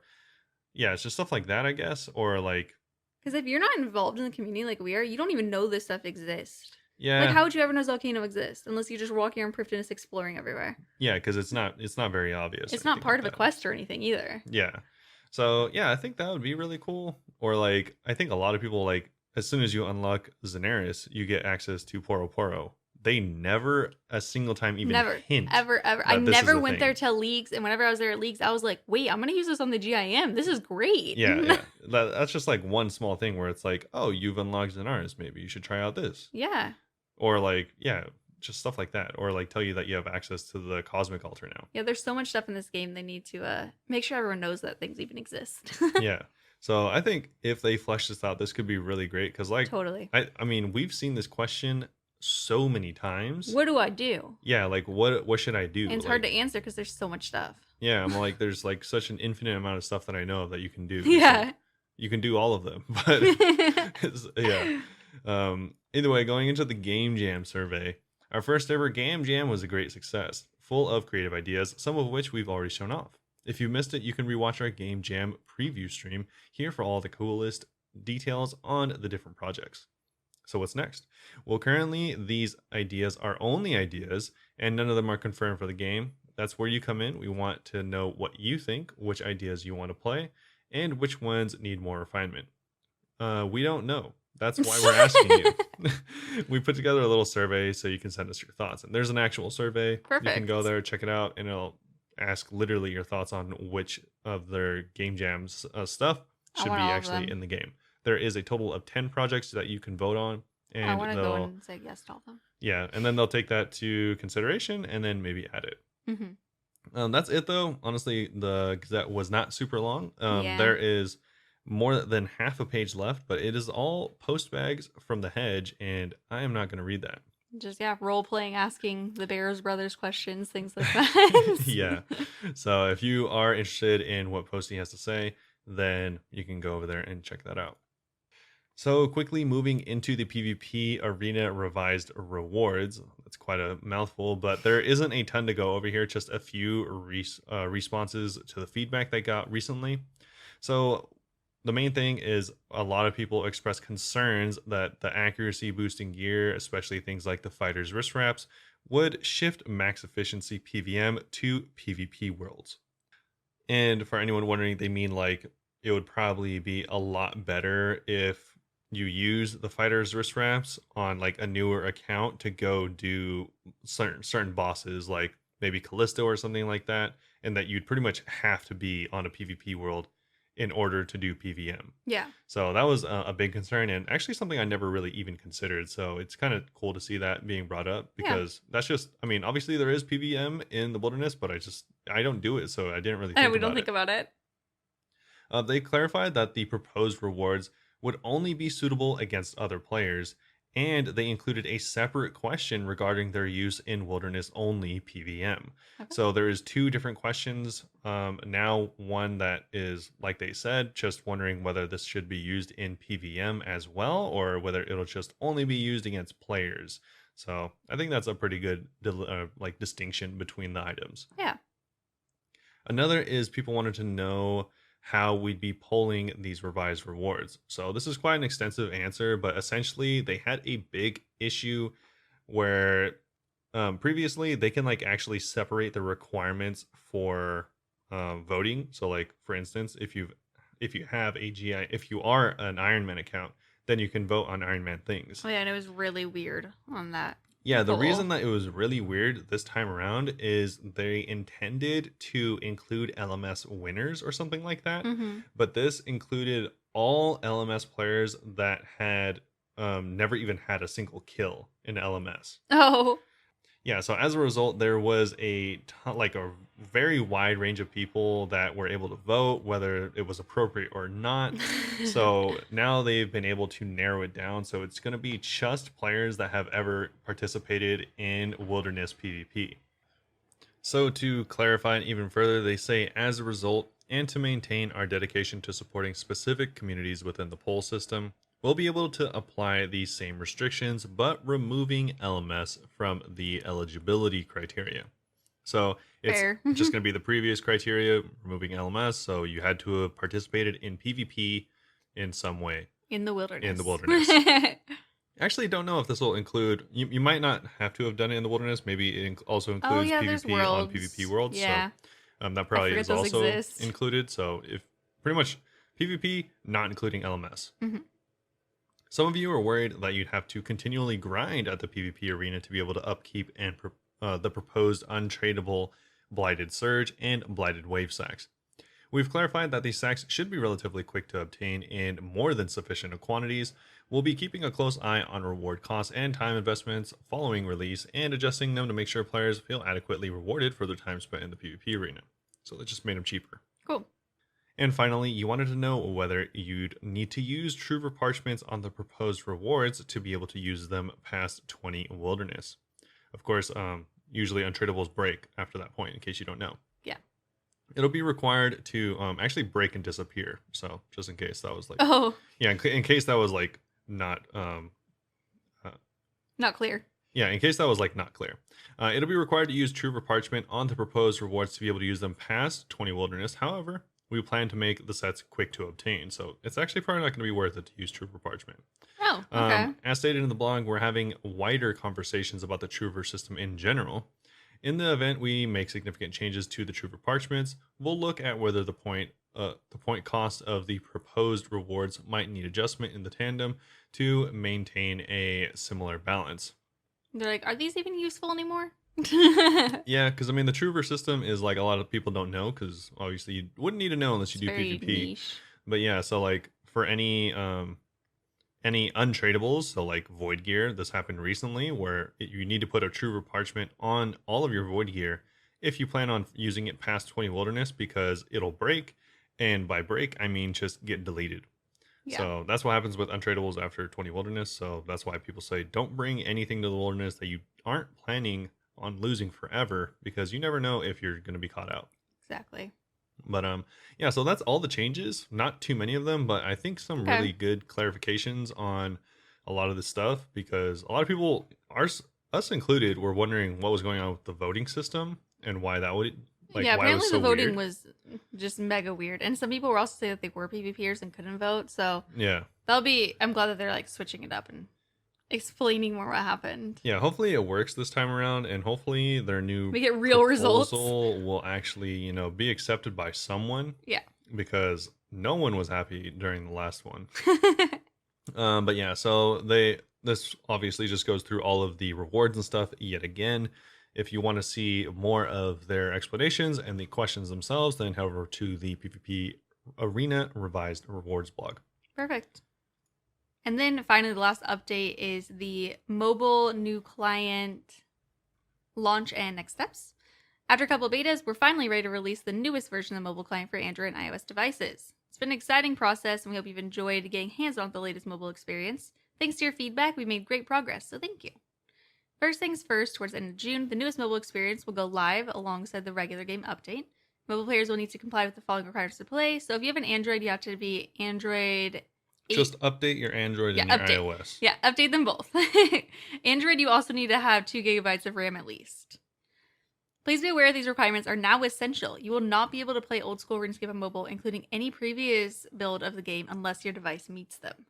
yeah, it's just stuff like that, I guess. Or like Because if you're not involved in the community like we are, you don't even know this stuff exists. Like, yeah, how would you ever know Volcano exists unless you just walk around Prifdin just exploring everywhere? yeah, because it's not very obvious or It's not anything like part of a that. quest or anything either. Yeah. So yeah, I think that would be really cool. Or like I think a lot of people like as soon as you unlock Zenaris, you get access to Poro Poro. They never a single time even Never, hint ever, ever. I that this is never a went thing. there till Leagues, and whenever I was there at Leagues, I was like, wait, I'm gonna use this on the GIM. This is great. Yeah, yeah. That's just like one small thing where it's like, oh, you've unlocked Zenaris, maybe you should try out this. Yeah. Or like, yeah, just stuff like that. Or like tell you that you have access to the Cosmic Altar now. Yeah, there's so much stuff in this game they need to make sure everyone knows that things even exist. Yeah. So I think if they flesh this out, this could be really great. Cause like Totally. I mean, we've seen this question so many times. What do I do? Yeah, like what should I do? And it's Like, hard to answer because there's so much stuff. yeah, I'm like, there's like such an infinite amount of stuff that I know of that you can do. It's Yeah. like, you can do all of them, but yeah. Either way, going into the Game Jam survey, our first ever Game Jam was a great success, full of creative ideas, some of which we've already shown off. If you missed it, you can rewatch our Game Jam preview stream here for all the coolest details on the different projects. So what's next? Well, currently these ideas are only ideas and none of them are confirmed for the game. That's where you come in. We want to know what you think, which ideas you want to play, and which ones need more refinement. We don't know. That's why we're asking you. We put together a little survey so you can send us your thoughts. And there's an actual survey. You can go Perfect. there, check it out, and it'll ask literally your thoughts on which of their game jams stuff I should be want all of actually them. in the game. There is a total of 10 projects that you can vote on. I And want to go they'll, and say yes to all of them. yeah, and then they'll take that to consideration and then maybe add it. That's it though. Honestly, the Gazette was not super long. Yeah. There is more than half a page left, but it is all post bags from the hedge, and I am not going to read that. Just, yeah, role playing, asking the Bears brothers questions, things like that. Yeah. So if you are interested in what Posty has to say, then you can go over there and check that out. So quickly moving into the PvP Arena revised rewards. That's quite a mouthful, but there isn't a ton to go over here. Just a few responses to the feedback that got recently. So the main thing is a lot of people express concerns that the accuracy boosting gear, especially things like the fighter's wrist wraps, would shift max efficiency PVM to PvP worlds. And for anyone wondering, they mean like it would probably be a lot better if you use the fighter's wrist wraps on like a newer account to go do certain bosses, like maybe Callisto or something like that, and that you'd pretty much have to be on a PvP world in order to do PVM. Yeah. So that was a big concern, and actually something I never really even considered. So it's kind of cool to see that being brought up, because that's just, I mean, obviously there is PVM in the wilderness, but I don't do it, so I didn't really think And we about don't think it. about it. They clarified that the proposed rewards would only be suitable against other players, and they included a separate question regarding their use in wilderness only PVM. Okay. So there is two different questions. Now one that is, like they said, just wondering whether this should be used in PVM as well, or whether it'll just only be used against players. So I think that's a pretty good like distinction between the items. Yeah. Another is people wanted to know how we'd be polling these revised rewards. So this is quite an extensive answer, but essentially they had a big issue where previously they can like actually separate the requirements for voting. So like for instance, if you have a GI, if you are an Iron Man account, then you can vote on Iron Man things. Oh yeah, and it was really weird on that. Yeah, the poll. reason that it was really weird this time around is they intended to include LMS winners or something like that. But this included all LMS players that had never even had a single kill in LMS. Oh. Yeah, so as a result, there was like a very wide range of people that were able to vote, whether it was appropriate or not. So now they've been able to narrow it down. So it's going to be just players that have ever participated in Wilderness PvP. So to clarify it even further, they say as a result, and to maintain our dedication to supporting specific communities within the poll system, we'll be able to apply these same restrictions, but removing LMS from the eligibility criteria. So it's Fair. just going to be the previous criteria, removing LMS. So you had to have participated in PvP in some way In the wilderness. in the wilderness. Actually, don't know if this will include. You might not have to have done it in the wilderness. Maybe it also includes there's PvP on worlds. PvP worlds. Yeah. So that probably forget is those also exist. included. So if pretty much PvP, not including LMS. Mm-hmm. Some of you are worried that you'd have to continually grind at the PvP arena to be able to upkeep and the proposed untradeable Blighted Surge and Blighted Wave sacks. We've clarified that these sacks should be relatively quick to obtain in more than sufficient quantities. We'll be keeping a close eye on reward costs and time investments following release and adjusting them to make sure players feel adequately rewarded for their time spent in the PvP arena. So that just made them cheaper. Cool. And finally, you wanted to know whether you'd need to use Trooper Parchments on the proposed rewards to be able to use them past 20 Wilderness. Of course, usually untradables break after that point, in case you don't know. Yeah. It'll be required to actually break and disappear. So just in case that was like... Oh. Yeah, in case that was like not... not clear. Yeah, in case that was like not clear. It'll be required to use Trooper Parchment on the proposed rewards to be able to use them past 20 Wilderness. However, we plan to make the sets quick to obtain, so it's actually probably not going to be worth it to use Trooper Parchment. Oh, okay. As stated in the blog, we're having wider conversations about the Trooper system in general. In the event we make significant changes to the Trooper Parchments, we'll look at whether the point cost of the proposed rewards might need adjustment in the tandem to maintain a similar balance. They're like, are these even useful anymore? Yeah, because I mean the Trooper system is like a lot of people don't know, because obviously you wouldn't need to know unless you do PvP. Niche. But yeah, so like for any untradables, so like Void Gear, this happened recently where you need to put a Trooper Parchment on all of your Void Gear if you plan on using it past 20 Wilderness, because it'll break, and by break I mean just get deleted. Yeah. So that's what happens with untradables after 20 Wilderness. So that's why people say don't bring anything to the Wilderness that you aren't planning on losing forever, because you never know if you're going to be caught out. Exactly. But yeah, so that's all the changes. Not too many of them, but I think some really good clarifications on a lot of this stuff, because a lot of people, us included, were wondering what was going on with the voting system and why that would apparently the voting was just mega weird, and some people were also saying that they were PvPers and couldn't vote. So yeah, I'm glad that they're like switching it up and explaining more what happened. Yeah, hopefully it works this time around, and hopefully their new we get real results will actually, be accepted by someone. Yeah. Because no one was happy during the last one. But yeah, so this obviously just goes through all of the rewards and stuff yet again. If you want to see more of their explanations and the questions themselves, then head over to the PvP Arena Revised Rewards blog. Perfect. And then finally, the last update is the mobile new client launch and next steps. After a couple of betas, we're finally ready to release the newest version of the mobile client for Android and iOS devices. It's been an exciting process, and we hope you've enjoyed getting hands-on with the latest mobile experience. Thanks to your feedback, we've made great progress, so thank you. First things first, towards the end of June, the newest mobile experience will go live alongside the regular game update. Mobile players will need to comply with the following requirements to play. So if you have an Android, you have to be Android 8. Just update your Android and your iOS. Yeah, update them both. Android, you also need to have 2 gigabytes of RAM at least. Please be aware these requirements are now essential. You will not be able to play old school RuneScape on mobile, including any previous build of the game, unless your device meets them.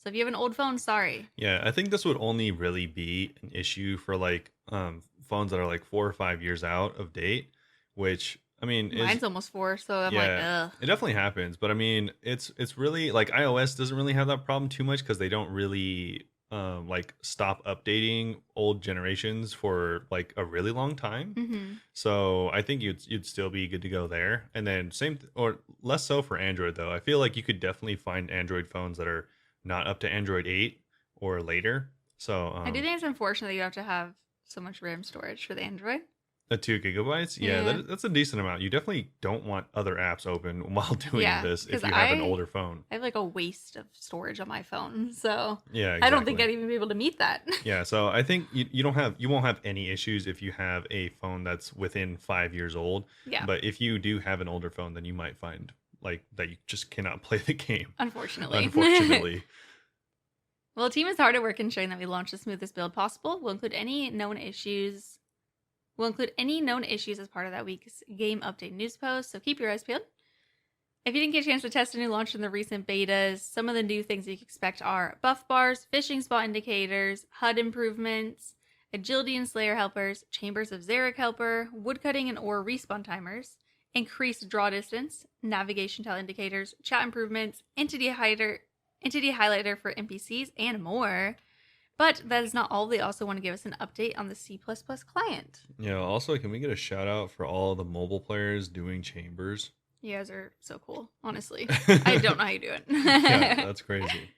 So if you have an old phone, sorry. Yeah, I think this would only really be an issue for like phones that are like 4 or 5 years out of date, which I mean, mine's almost 4, so I'm like, ugh. It definitely happens, but I mean, it's really like iOS doesn't really have that problem too much because they don't really like stop updating old generations for like a really long time. Mm-hmm. So I think you'd still be good to go there. And then or less so for Android though. I feel like you could definitely find Android phones that are not up to Android 8 or later. So I do think it's unfortunate that you have to have So much RAM storage for the Android. 2 gigabytes? Yeah, Yeah. that's a decent amount. You definitely don't want other apps open while doing Yeah, this if 'cause you have an older phone. I have like a waste of storage on my phone, so Yeah, I don't think exactly. I'd even be able to meet that. Yeah, so I think you won't have any issues if you have a phone that's within 5 years old. Yeah, But if you do have an older phone, then you might find like that you just cannot play the game. unfortunately. Unfortunately. Well, the team is hard at work ensuring that we launch the smoothest build possible. We'll include any known issues. As part of that week's game update news post, so keep your eyes peeled. If you didn't get a chance to test a new launch in the recent betas, some of the new things you can expect are buff bars, fishing spot indicators, HUD improvements, agility and slayer helpers, chambers of Xeric helper, woodcutting and ore respawn timers, increased draw distance, navigation tile indicators, chat improvements, entity highlighter for NPCs, and more. But that is not all. They also want to give us an update on the C++ client. Yeah, also can we get a shout out for all the mobile players doing chambers? You guys are so cool, honestly. I don't know how you do it. Yeah, that's crazy.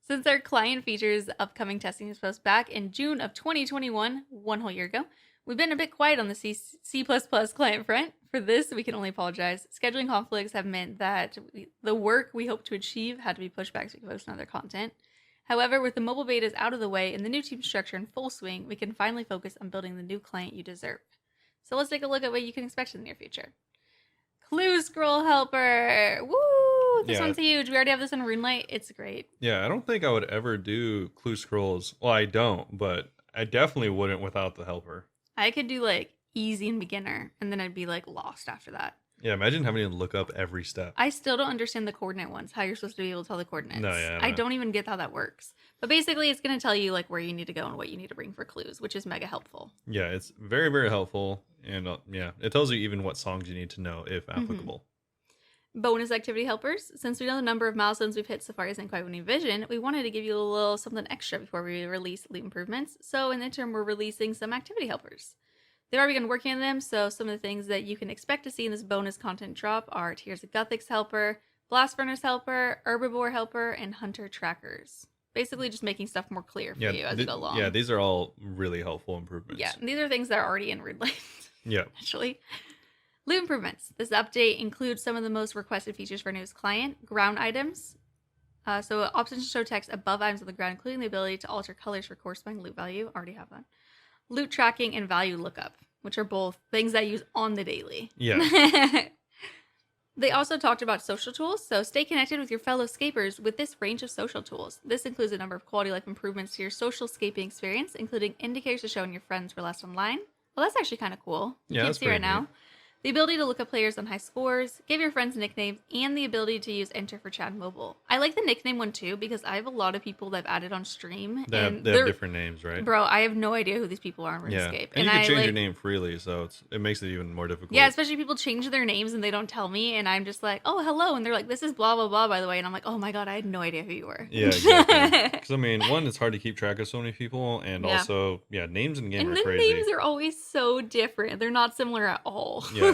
Since our client features upcoming testing is supposed back in June of 2021, one whole year ago, we've been a bit quiet on the C++ client front. For this, we can only apologize. Scheduling conflicts have meant that the work we hope to achieve had to be pushed back so we could post another content. However, with the mobile betas out of the way and the new team structure in full swing, we can finally focus on building the new client you deserve. So let's take a look at what you can expect in the near future. Clue Scroll Helper! Woo! This one's huge. We already have this on RuneLite. It's great. Yeah, I don't think I would ever do clue scrolls. Well, I don't, but I definitely wouldn't without the helper. I could do like easy and beginner, and then I'd be like lost after that. Yeah, imagine having to look up every step. I still don't understand the coordinate ones, how you're supposed to be able to tell the coordinates. No, yeah. I don't even get how that works. But basically, it's going to tell you like where you need to go and what you need to bring for clues, which is mega helpful. Yeah, it's very, very helpful. And yeah, it tells you even what songs you need to know if applicable. Bonus activity helpers. Since we know the number of milestones we've hit so far isn't quite what we envisioned, we wanted to give you a little something extra before we release Elite Improvements. So in the interim, we're releasing some activity helpers. They've already been working on them, so some of the things that you can expect to see in this bonus content drop are Tears of Guthix helper, Blast Furnace helper, Herbivore helper, and Hunter trackers. Basically just making stuff more clear for you as you go along. Yeah, these are all really helpful improvements. Yeah, these are things that are already in RuneLite. Yeah. Actually. Loot improvements. This update includes some of the most requested features for our newest client. Ground items. So options to show text above items on the ground, including the ability to alter colors for corresponding loot value. Already have that. Loot tracking and value lookup, which are both things I use on the daily. Yeah. They also talked about social tools, so stay connected with your fellow scapers with this range of social tools. This includes a number of quality life improvements to your social scaping experience, including indicators to show when your friends were last online. Well, that's actually kind of cool. You can't see right now. The ability to look up players on high scores, give your friends nicknames, and the ability to use Enter for chat mobile. I like the nickname one too because I have a lot of people that I've added on stream. They have different names, right? Bro, I have no idea who these people are on RuneScape. Yeah. And you can change your name freely, so it makes it even more difficult. Yeah, especially people change their names and they don't tell me, and I'm just like, oh, hello. And they're like, this is blah, blah, blah, by the way. And I'm like, oh my God, I had no idea who you were. Yeah, exactly. Because, I mean, one, it's hard to keep track of so many people, and also, names in game are crazy. And the names are always so different. They're not similar at all. Yeah.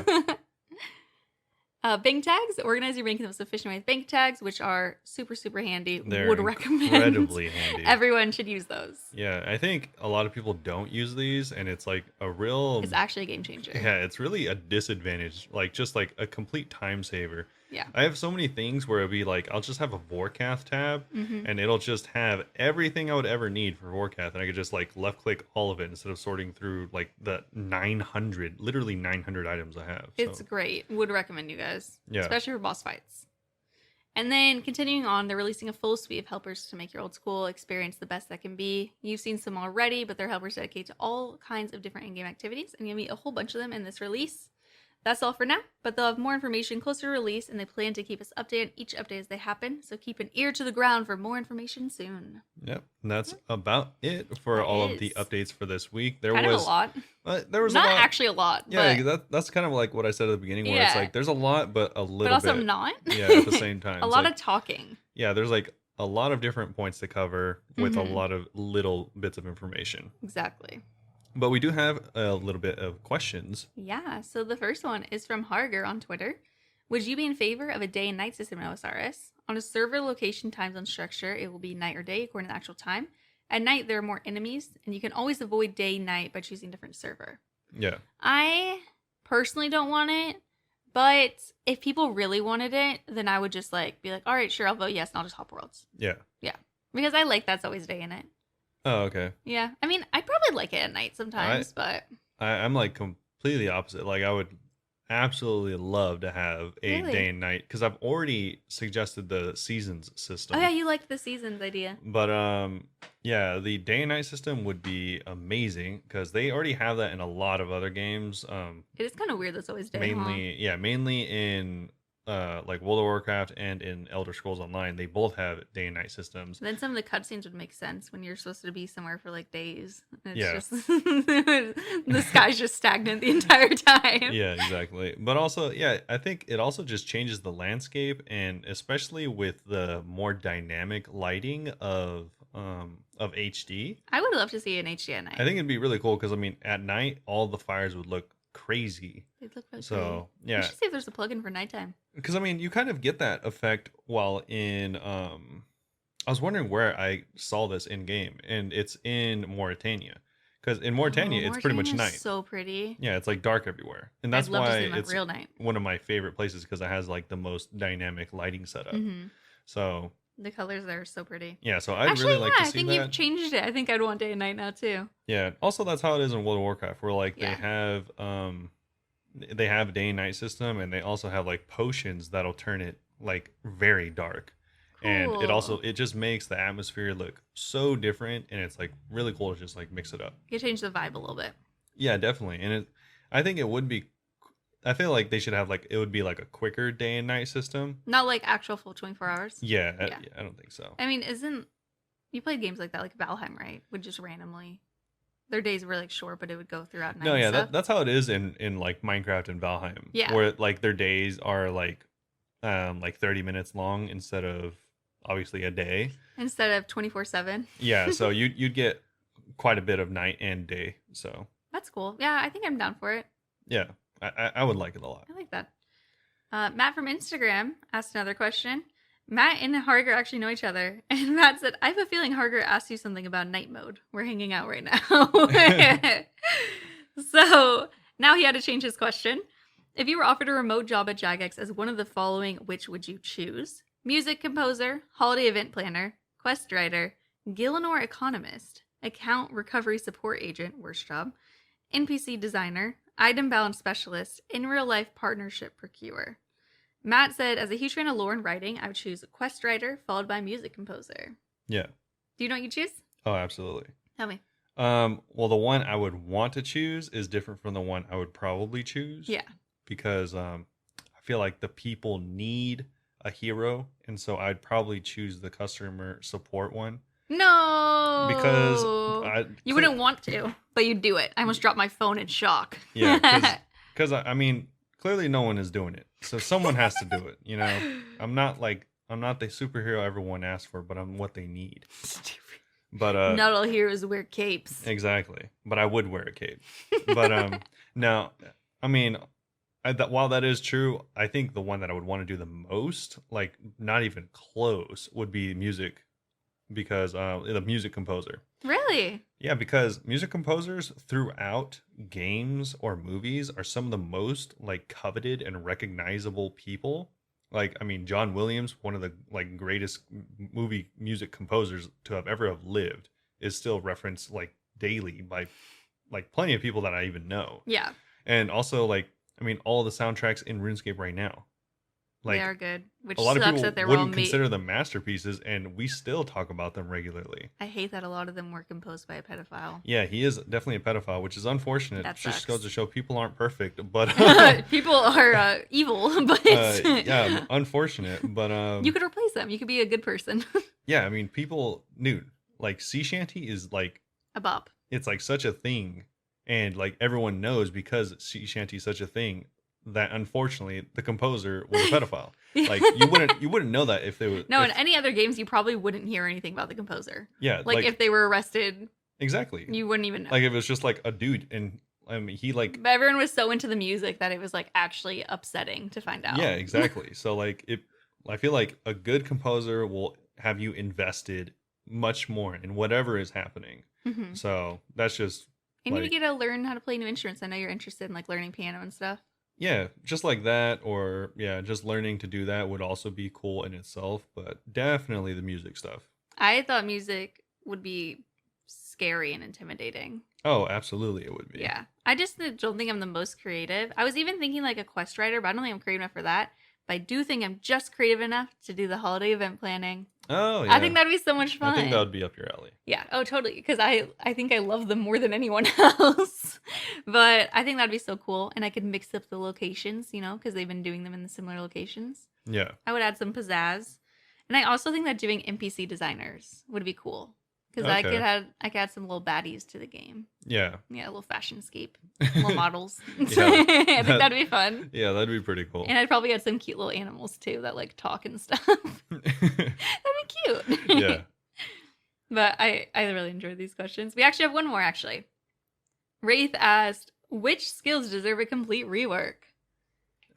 Bank tags. Organize your bank in the most efficient way with bank tags, which are super, super handy. They're would recommend. Incredibly handy. Everyone should use those. Yeah, I think a lot of people don't use these, and it's like a real... It's actually a game changer. Yeah, it's really a disadvantage. Like, just like a complete time saver. Yeah. I have so many things where it'll be like, I'll just have a Vorkath tab, and it'll just have everything I would ever need for Vorkath, and I could just like left click all of it instead of sorting through like the literally 900 items I have. It's great. Would recommend you guys. Yeah. Especially for boss fights. And then continuing on, they're releasing a full suite of helpers to make your old school experience the best that can be. You've seen some already, but they're helpers dedicated to all kinds of different in-game activities, and you'll meet a whole bunch of them in this release. That's all for now, but they'll have more information closer to release, and they plan to keep us updated on each update as they happen, so keep an ear to the ground for more information soon. Yep, and that's about it for all of the updates for this week. There was a lot. There was not a lot. Actually a lot. Yeah, but... that's kind of like what I said at the beginning, where it's like there's a lot, but a little but also bit. not. Yeah, at the same time. A lot of talking. Yeah, there's like a lot of different points to cover with a lot of little bits of information. Exactly. But we do have a little bit of questions. Yeah, so the first one is from Harger on Twitter. Would you be in favor of a day and night system in OSRS? On a server location time zone structure, it will be night or day according to the actual time. At night, there are more enemies, and you can always avoid day-night by choosing different server. Yeah. I personally don't want it, but if people really wanted it, then I would just like be like, all right, sure, I'll vote yes, and I'll just hop worlds. Yeah. Yeah. Because I like that's always day and night. Oh, okay. Yeah. I mean, I'd probably like it at night sometimes, but I'm like completely opposite. Like I would absolutely love to have a Really? day and night because I've already suggested the seasons system. oh yeah, you liked the seasons idea. But yeah, the day and night system would be amazing because they already have that in a lot of other games. It is kind of weird that's always day, Mainly in like World of Warcraft and in Elder Scrolls Online, they both have day and night systems. Then some of the cutscenes would make sense when you're supposed to be somewhere for like days. And it's Yeah. just the sky's just stagnant the entire time. Yeah, exactly. But also, yeah, I think it also just changes the landscape, and especially with the more dynamic lighting of HD. I would love to see an HD at night. I think it'd be really cool because I mean, at night, all the fires would look crazy. They'd look really So pretty. yeah, We should see if there's a plugin for nighttime. because I mean, you kind of get that effect while in. I was wondering where I saw this in game, and it's in Mauritania. Because in Mauritania, it's pretty much Mauritania's night. so pretty. Yeah, it's like dark everywhere, and that's I'd love to why see them at it's real night. one of my favorite places because it has like the most dynamic lighting setup. hmm So The colors there are so pretty. yeah, so I'd Actually, really like yeah, to I see think that. you've changed it. I think I'd want day and night now too. Yeah. Also, that's how it is in World of Warcraft, where like Yeah. they have a day and night system, and they also have like potions that'll turn it like very dark. And Cool. it just makes the atmosphere look so different, and it's like really cool to just like mix it up. You change the vibe a little bit. Yeah, definitely. And I think it would be. I feel like they should have like it would be like a quicker day and night system. Not like actual full 24 hours. Yeah, Yeah. I don't think so. I mean, you played games like that, like Valheim, right? Would just randomly, their days were like short, but it would go throughout night. No, and yeah, stuff. that's how it is in like Minecraft and Valheim. Yeah. Where like their days are like 30 minutes long instead of obviously a day. Instead of 24/7. Yeah, so you'd get quite a bit of night and day. So That's cool. Yeah, I think I'm down for it. yeah, I would like it a lot. I like that. Matt from Instagram asked another question. Matt and Harger actually know each other. And Matt said, I have a feeling Harger asked you something about night mode. We're hanging out right now. So now he had to change his question. If you were offered a remote job at Jagex as one of the following, which would you choose? Music composer, holiday event planner, quest writer, Gielinor economist, account recovery support agent, worst job, NPC designer, item balance specialist, in real life partnership procurer. Matt said, as a huge fan of lore and writing, I would choose quest writer followed by music composer. Yeah. Do you know what you choose? Oh, absolutely. Tell me. Well, the one I would want to choose is different from the one I would probably choose. Yeah. Because I feel like the people need a hero, and so I'd probably choose the customer support one. No. Because you wouldn't want to, but you do it. I almost dropped my phone in shock. Yeah, because I mean, clearly no one is doing it, so someone has to do it. You know, I'm not the superhero everyone asks for, but I'm what they need. But not all heroes wear capes. Exactly. But I would wear a cape. But no, I mean, while that is true, I think the one that I would want to do the most, like not even close, would be music, because the music composer. Really? Yeah, because music composers throughout games or movies are some of the most like coveted and recognizable people. Like, I mean, John Williams, one of the like greatest movie music composers to have lived, is still referenced like daily by like plenty of people that I even know. Yeah. And also, like, I mean, all the soundtracks in RuneScape right now, like, they are good. Which a lot of sucks people that they were all wouldn't consider them masterpieces, and we still talk about them regularly. I hate that a lot of them were composed by a pedophile. Yeah, he is definitely a pedophile, which is unfortunate. That It just sucks. goes to show people aren't perfect, but People are evil, but yeah, unfortunate. But you could replace them. You could be a good person. yeah, I mean, people, dude, like sea shanty is like A bop. it's like such a thing, and like everyone knows because sea shanty is such a thing that unfortunately the composer was a pedophile. Like you wouldn't know that if they were. No, in any other games, you probably wouldn't hear anything about the composer. Yeah, Like if they were arrested, exactly, you wouldn't even know. like if it was just like a dude, and I mean he like But everyone was so into the music that it was like actually upsetting to find out. yeah, exactly. So like I feel like a good composer will have you invested much more in whatever is happening. Mm-hmm. So that's just And you like, get to learn how to play new instruments. I know you're interested in like learning piano and stuff. yeah, just like that, or yeah, just learning to do that would also be cool in itself, but definitely the music stuff. I thought music would be scary and intimidating. Oh, absolutely it would be. Yeah. I just don't think I'm the most creative. I was even thinking like a quest writer, but I don't think I'm creative enough for that. But I do think I'm just creative enough to do the holiday event planning. Oh, yeah. I think that'd be so much fun. I think that would be up your alley. Yeah. Oh, totally. Because I think I love them more than anyone else. But I think that'd be so cool. And I could mix up the locations, you know, because they've been doing them in the similar locations. Yeah. I would add some pizzazz. And I also think that doing NPC designers would be cool. Because I Okay. could add some little baddies to the game. Yeah. Yeah, a little fashionscape. Little models. Yeah, I think that'd be fun. Yeah, that'd be pretty cool. And I'd probably add some cute little animals too that like talk and stuff. That'd be cute. Yeah. But I really enjoyed these questions. We actually have one more actually. Wraith asked, which skills deserve a complete rework?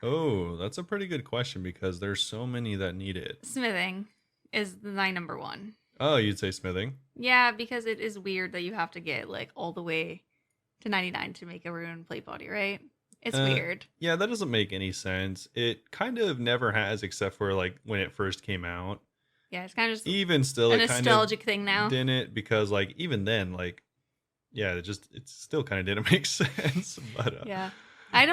Oh, that's a pretty good question because there's so many that need it. Smithing is my number one. Oh, you'd say smithing? Yeah, because it is weird that you have to get like all the way to 99 to make a rune plate body, right? It's weird. Yeah, that doesn't make any sense. It kind of never has, except for like when it first came out. Yeah, it's kind of just Even still, a it kind nostalgic thing now. of didn't, because like even then, like, yeah, it still kind of didn't make sense. But Yeah. I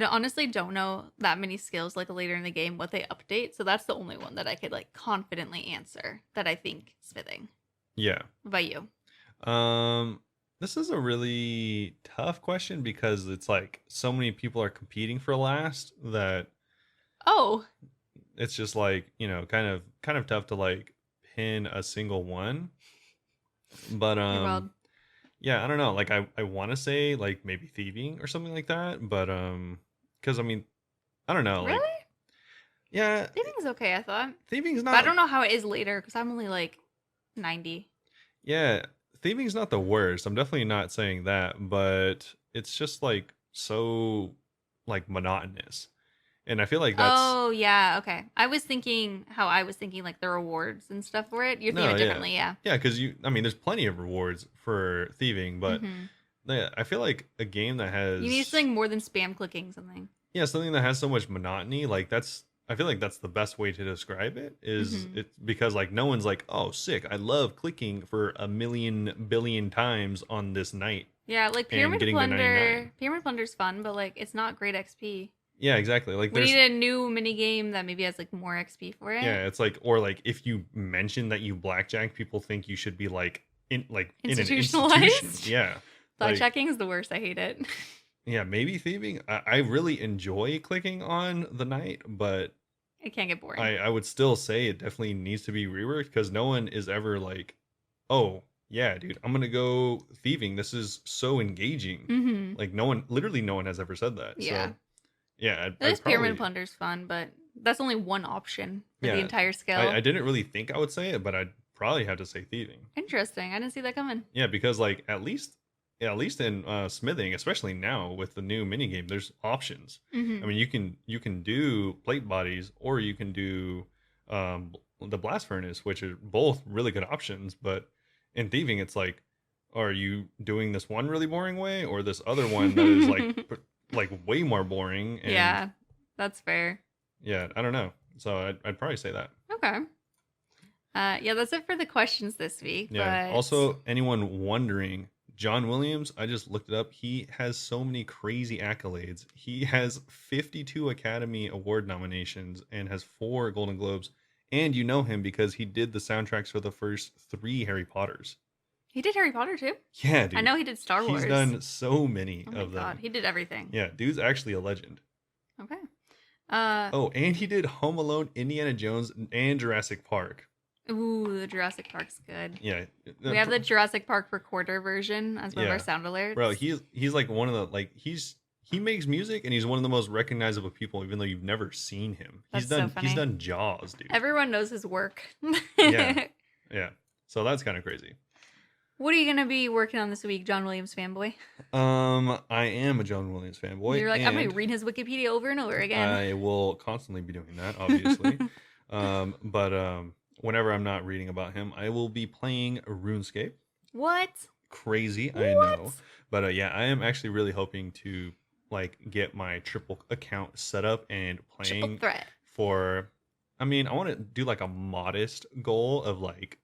honestly don't know that many skills like later in the game what they update. So that's the only one that I could like confidently answer that I think smithing. yeah. What about you? This is a really tough question because it's like so many people are competing for last that Oh, it's just like, you know, kind of tough to like pin a single one. But you're wild. yeah, I don't know. Like I want to say like maybe thieving or something like that, but because I mean, I don't know. Really? Like, yeah, Thieving's okay, I thought. thieving's But not. I don't know how it is later because I'm only like 90. Yeah, thieving's not the worst. I'm definitely not saying that, but it's just like so like monotonous, and I feel like that's Oh, yeah. Okay. I was thinking like the rewards and stuff for it. You're no, thinking yeah, differently, yeah. yeah, because I mean, there's plenty of rewards for thieving, but Mhm. yeah, I feel like a game that has You need something more than spam clicking something. yeah, something that has so much monotony, like I feel like that's the best way to describe it is Mhm. it's because like no one's like, oh sick, I love clicking for a million billion times on this night. Yeah, like And Pyramid getting the Plunder. 99. Pyramid Plunder's fun, but like it's not great XP. Yeah, exactly. Like We there's need a new mini game that maybe has like more XP for it. yeah, it's like or like if you mention that you blackjack, people think you should be like in an Institutionalized? institution. Yeah. Like, Blackjacking is the worst. I hate it. yeah, maybe thieving. I really enjoy clicking on the night, but It can get boring. I would still say it definitely needs to be reworked because no one is ever like, oh yeah, dude, I'm gonna go thieving. This is so engaging. Mm-hmm. Like literally no one has ever said that. Yeah. So yeah, At least probably, Pyramid Plunder's fun, but that's only one option for Yeah, the entire scale. I didn't really think I would say it, but I'd probably have to say thieving. Interesting. I didn't see that coming. Yeah, because like at least in smithing, especially now with the new minigame, there's options. Mm-hmm. I mean, you can do plate bodies or you can do the blast furnace, which are both really good options. But in thieving, it's like, are you doing this one really boring way or this other one that is like way more boring? And Yeah, that's fair. yeah, I don't know. So I'd probably say that. Okay. Yeah, that's it for the questions this week. Yeah. But... Also, anyone wondering, John Williams, I just looked it up. He has so many crazy accolades. He has 52 Academy Award nominations and has 4 Golden Globes. And you know him because he did the soundtracks for the first 3 Harry Potters. he did Harry Potter too. Yeah, dude. I know he did Star Wars. He's done so many Oh my of them. god, he did everything. Yeah, dude's actually a legend. Okay. Oh, and he did Home Alone, Indiana Jones, and Jurassic Park. Ooh, the Jurassic Park's good. Yeah. We have the Jurassic Park recorder version as one of Yeah. our sound alerts. Bro, he's like one of the like he makes music and he's one of the most recognizable people even though you've never seen him. That's so funny. He's done Jaws, dude. Everyone knows his work. Yeah. Yeah. So that's kind of crazy. What are you gonna be working on this week, John Williams fanboy? I am a John Williams fanboy. You're like, I'm gonna and read his Wikipedia over and over again. I will constantly be doing that, obviously. But whenever I'm not reading about him, I will be playing RuneScape. What? Crazy, I know. But yeah, I am actually really hoping to like get my triple account set up and Triple playing threat. for. I mean, I want to do like a modest goal of like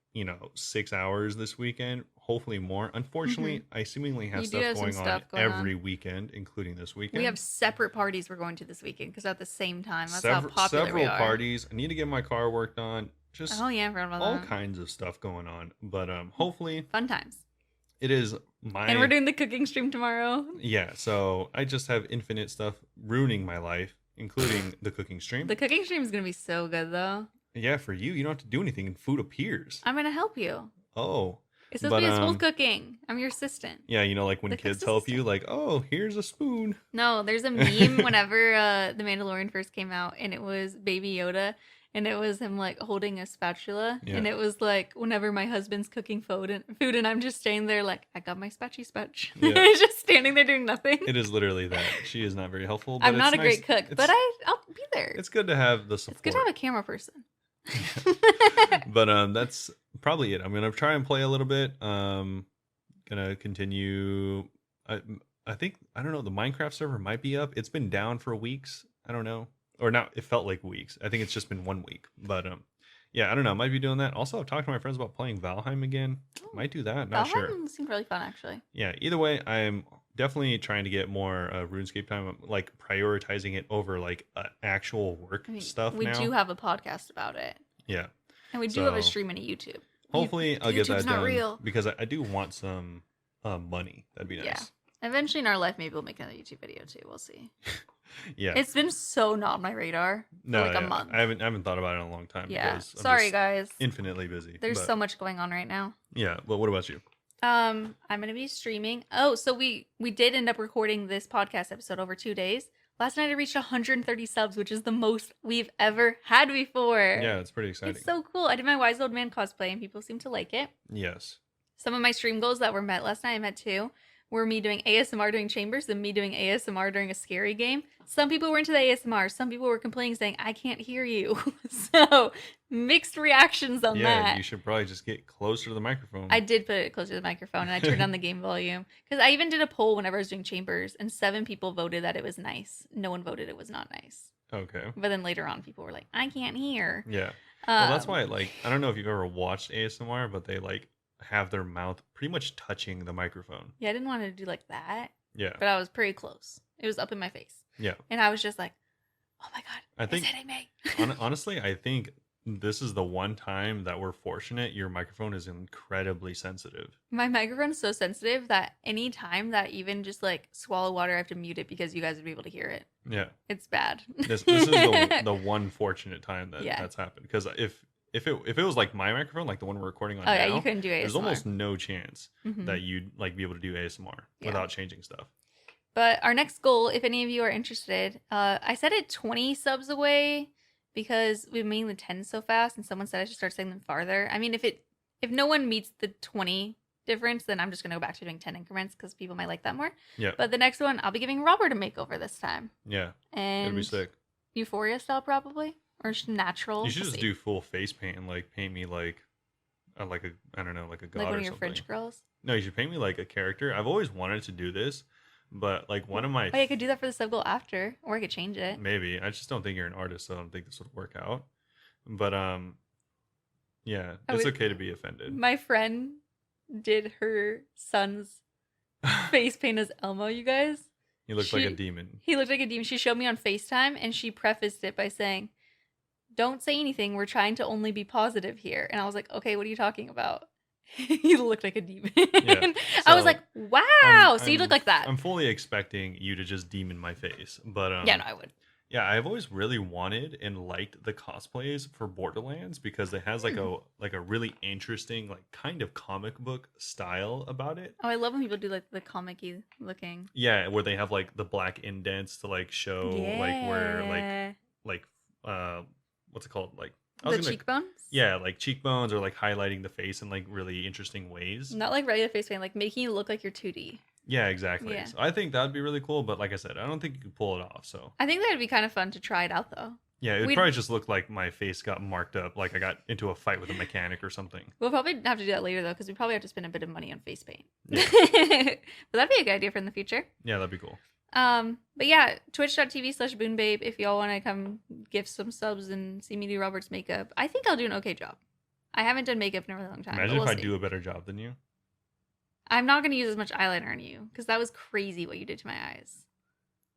6 hours this weekend, hopefully more. Unfortunately, I seemingly have You do stuff have some going on stuff going every on. weekend, including this weekend. We have separate parties we're going to this weekend because at the same time. That's how popular several we are. parties. I need to get my car worked on. Just Oh yeah, I forgot about all that. kinds of stuff going on. But hopefully Fun times. it is my. And we're doing the cooking stream tomorrow. Yeah, so I just have infinite stuff ruining my life, including the cooking stream. The cooking stream is gonna be so good though. Yeah, for you don't have to do anything and food appears. I'm gonna help you. Oh. It's supposed to be a school cooking. I'm your assistant. Yeah, like when The kids cook's help you, assistant. like, oh, here's a spoon. No, there's a meme whenever The Mandalorian first came out, and it was Baby Yoda, and it was him like holding a spatula, and it was like whenever my husband's cooking food, and I'm just standing there like I got my spatchy spatch, Yeah. just standing there doing nothing. It is literally that. She is not very helpful. But I'm not a nice. great cook, but I'll be there. It's good to have the support. It's good to have a camera person. But that's probably it. I'm gonna try and play a little bit. Gonna continue. I think I don't know. The Minecraft server might be up. It's been down for weeks. I don't know, or not. It felt like weeks. I think it's just been 1 week. But yeah, I don't know. Might be doing that. Also, I've talked to my friends about playing Valheim again. Might do that. Not sure. Valheim seemed really fun actually. Yeah. Either way, I'm definitely trying to get more RuneScape time. I'm like prioritizing it over like actual work stuff. We now. do have a podcast about it. Yeah. And we do have a stream on YouTube. Hopefully, I'll get that YouTube's not done real. because I do want some money. That'd be nice. Yeah. Eventually in our life, maybe we'll make another YouTube video too. We'll see. Yeah. It's been so not on my radar for like a month. I haven't thought about it in a long time. Yeah. Because I'm Sorry, just guys. infinitely busy. There's but, so much going on right now. Yeah. But what about you? I'm gonna be streaming. Oh, so we did end up recording this podcast episode over 2 days. Last night I reached 130 subs, which is the most we've ever had before. Yeah, it's pretty exciting. It's so cool. I did my Wise Old Man cosplay and people seem to like it. Yes. Some of my stream goals that were met last night, I met two, were me doing ASMR during Chambers and me doing ASMR during a scary game. Some people were into the ASMR. Some people were complaining saying, I can't hear you. So mixed reactions on that. Yeah, you should probably just get closer to the microphone. I did put it closer to the microphone and I turned down the game volume. Because I even did a poll whenever I was doing Chambers and 7 people voted that it was nice. No one voted it was not nice. Okay. But then later on, people were like, I can't hear. Yeah. Well, that's why, like, I don't know if you've ever watched ASMR, but they, like, have their mouth pretty much touching the microphone. Yeah, I didn't want to do like that. Yeah. But I was pretty close. It was up in my face. Yeah. And I was just like, oh my God, I think, it's hitting me. Honestly, I think this is the one time that we're fortunate your microphone is incredibly sensitive. My microphone is so sensitive that any time that even just like swallow water, I have to mute it because you guys would be able to hear it. Yeah. It's bad. This is the one fortunate time that Yeah. that's happened. Because if it was like my microphone, like the one we're recording on Oh now, yeah, you couldn't do ASMR. there's almost no chance Mhm. that you'd like be able to do ASMR Yeah. without changing stuff. But our next goal, if any of you are interested, I set it 20 subs away because we made the 10 so fast, and someone said I should start setting them farther. I mean, if no one meets the 20 difference, then I'm just gonna go back to doing 10 increments because people might like that more. Yeah. But the next one, I'll be giving Robert a makeover this time, Yeah. and It'd be sick. Euphoria style probably, or just natural. You should We'll just see. do full face paint and like paint me like a I don't know, like a god like one or of your something. French girls. No, you should paint me like a character. I've always wanted to do this, but like one of my Oh, yeah, I could do that for the sub goal after, or I could change it. maybe I just don't think you're an artist, so I don't think this would work out. But yeah, it's okay to be offended. My friend did her son's face paint as Elmo, you guys. He looked like a demon. He looked like a demon. She showed me on FaceTime and she prefaced it by saying, don't say anything. We're trying to only be positive here. And I was like, okay, what are you talking about? He looked like a demon. Yeah, I was so like, wow. So you I'm- look like that. I'm fully expecting you to just demon my face, but Yeah, no, I would. yeah, I've always really wanted and liked the cosplays for Borderlands because it has like a really interesting like kind of comic book style about it. Oh, I love when people do like the comic-y looking. Yeah, where they have like the black indents to like show like where like what's it called, like the cheekbones? yeah, like cheekbones or like highlighting the face in like really interesting ways. Not like regular face paint, like making you look like you're 2D. Yeah, exactly. Yeah. So I think that'd be really cool, but like I said, I don't think you could pull it off. So I think that'd be kind of fun to try it out though. Yeah, it would We probably just look like my face got marked up, like I got into a fight with a mechanic or something. We'll probably have to do that later though, because we probably have to spend a bit of money on face paint. Yeah. But that'd be a good idea for in the future. Yeah, that'd be cool. But yeah, twitch.tv/Bunebape if y'all want to come give some subs and see me do Robert's makeup. I think I'll do an okay job. I haven't done makeup in a really long time. Imagine we'll if I see. do a better job than you. I'm not going to use as much eyeliner on you because that was crazy what you did to my eyes.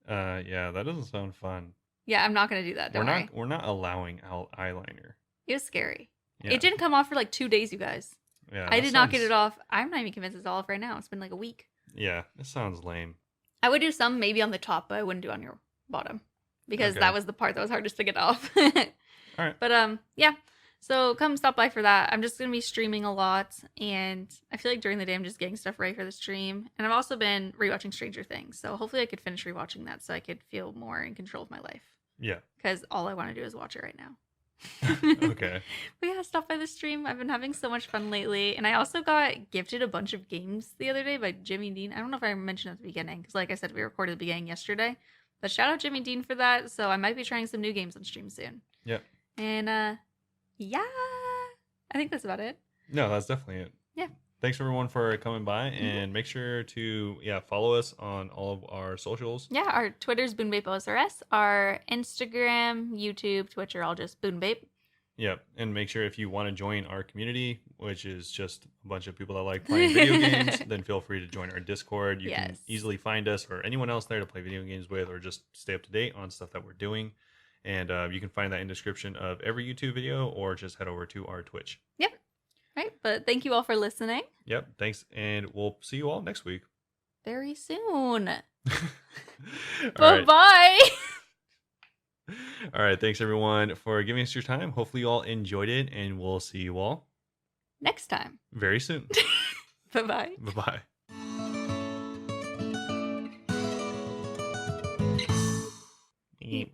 Yeah, that doesn't sound fun. Yeah, I'm not going to do that. Don't worry. We're not allowing out eyeliner. It was scary. Yeah. It didn't come off for like 2 days, you guys. Yeah, I did not get it off. I'm not even convinced it's all off right now. It's been like a week. Yeah, it sounds lame. I would do some maybe on the top, but I wouldn't do on your bottom because Okay. that was the part that was hardest to get off. All right. But yeah. So come stop by for that. I'm just gonna be streaming a lot, and I feel like during the day I'm just getting stuff ready for the stream. And I've also been rewatching Stranger Things, so hopefully I could finish rewatching that so I could feel more in control of my life. Yeah. Because all I want to do is watch it right now. Okay. But yeah, stop by the stream. I've been having so much fun lately, and I also got gifted a bunch of games the other day by Jimmy Dean. I don't know if I mentioned at the beginning because, like I said, we recorded the beginning yesterday. But shout out Jimmy Dean for that. So I might be trying some new games on stream soon. Yep. And yeah, I think that's about it. No, that's definitely it. Yeah. Thanks everyone for coming by, and make sure to follow us on all of our socials. Yeah, our Twitter's Bunebapeosrs, our Instagram, YouTube, Twitch are all just Bunebape. Yep, and make sure if you want to join our community, which is just a bunch of people that like playing video games, then feel free to join our Discord. You can easily find us or anyone else there to play video games with, or just stay up to date on stuff that we're doing. And you can find that in the description of every YouTube video, or just head over to our Twitch. Yep. Right, but thank you all for listening. Yep, thanks, and we'll see you all next week. Very soon. All Bye-bye. All right, thanks everyone for giving us your time. Hopefully you all enjoyed it, and we'll see you all Next time. very soon. Bye-bye. Bye-bye. Eat.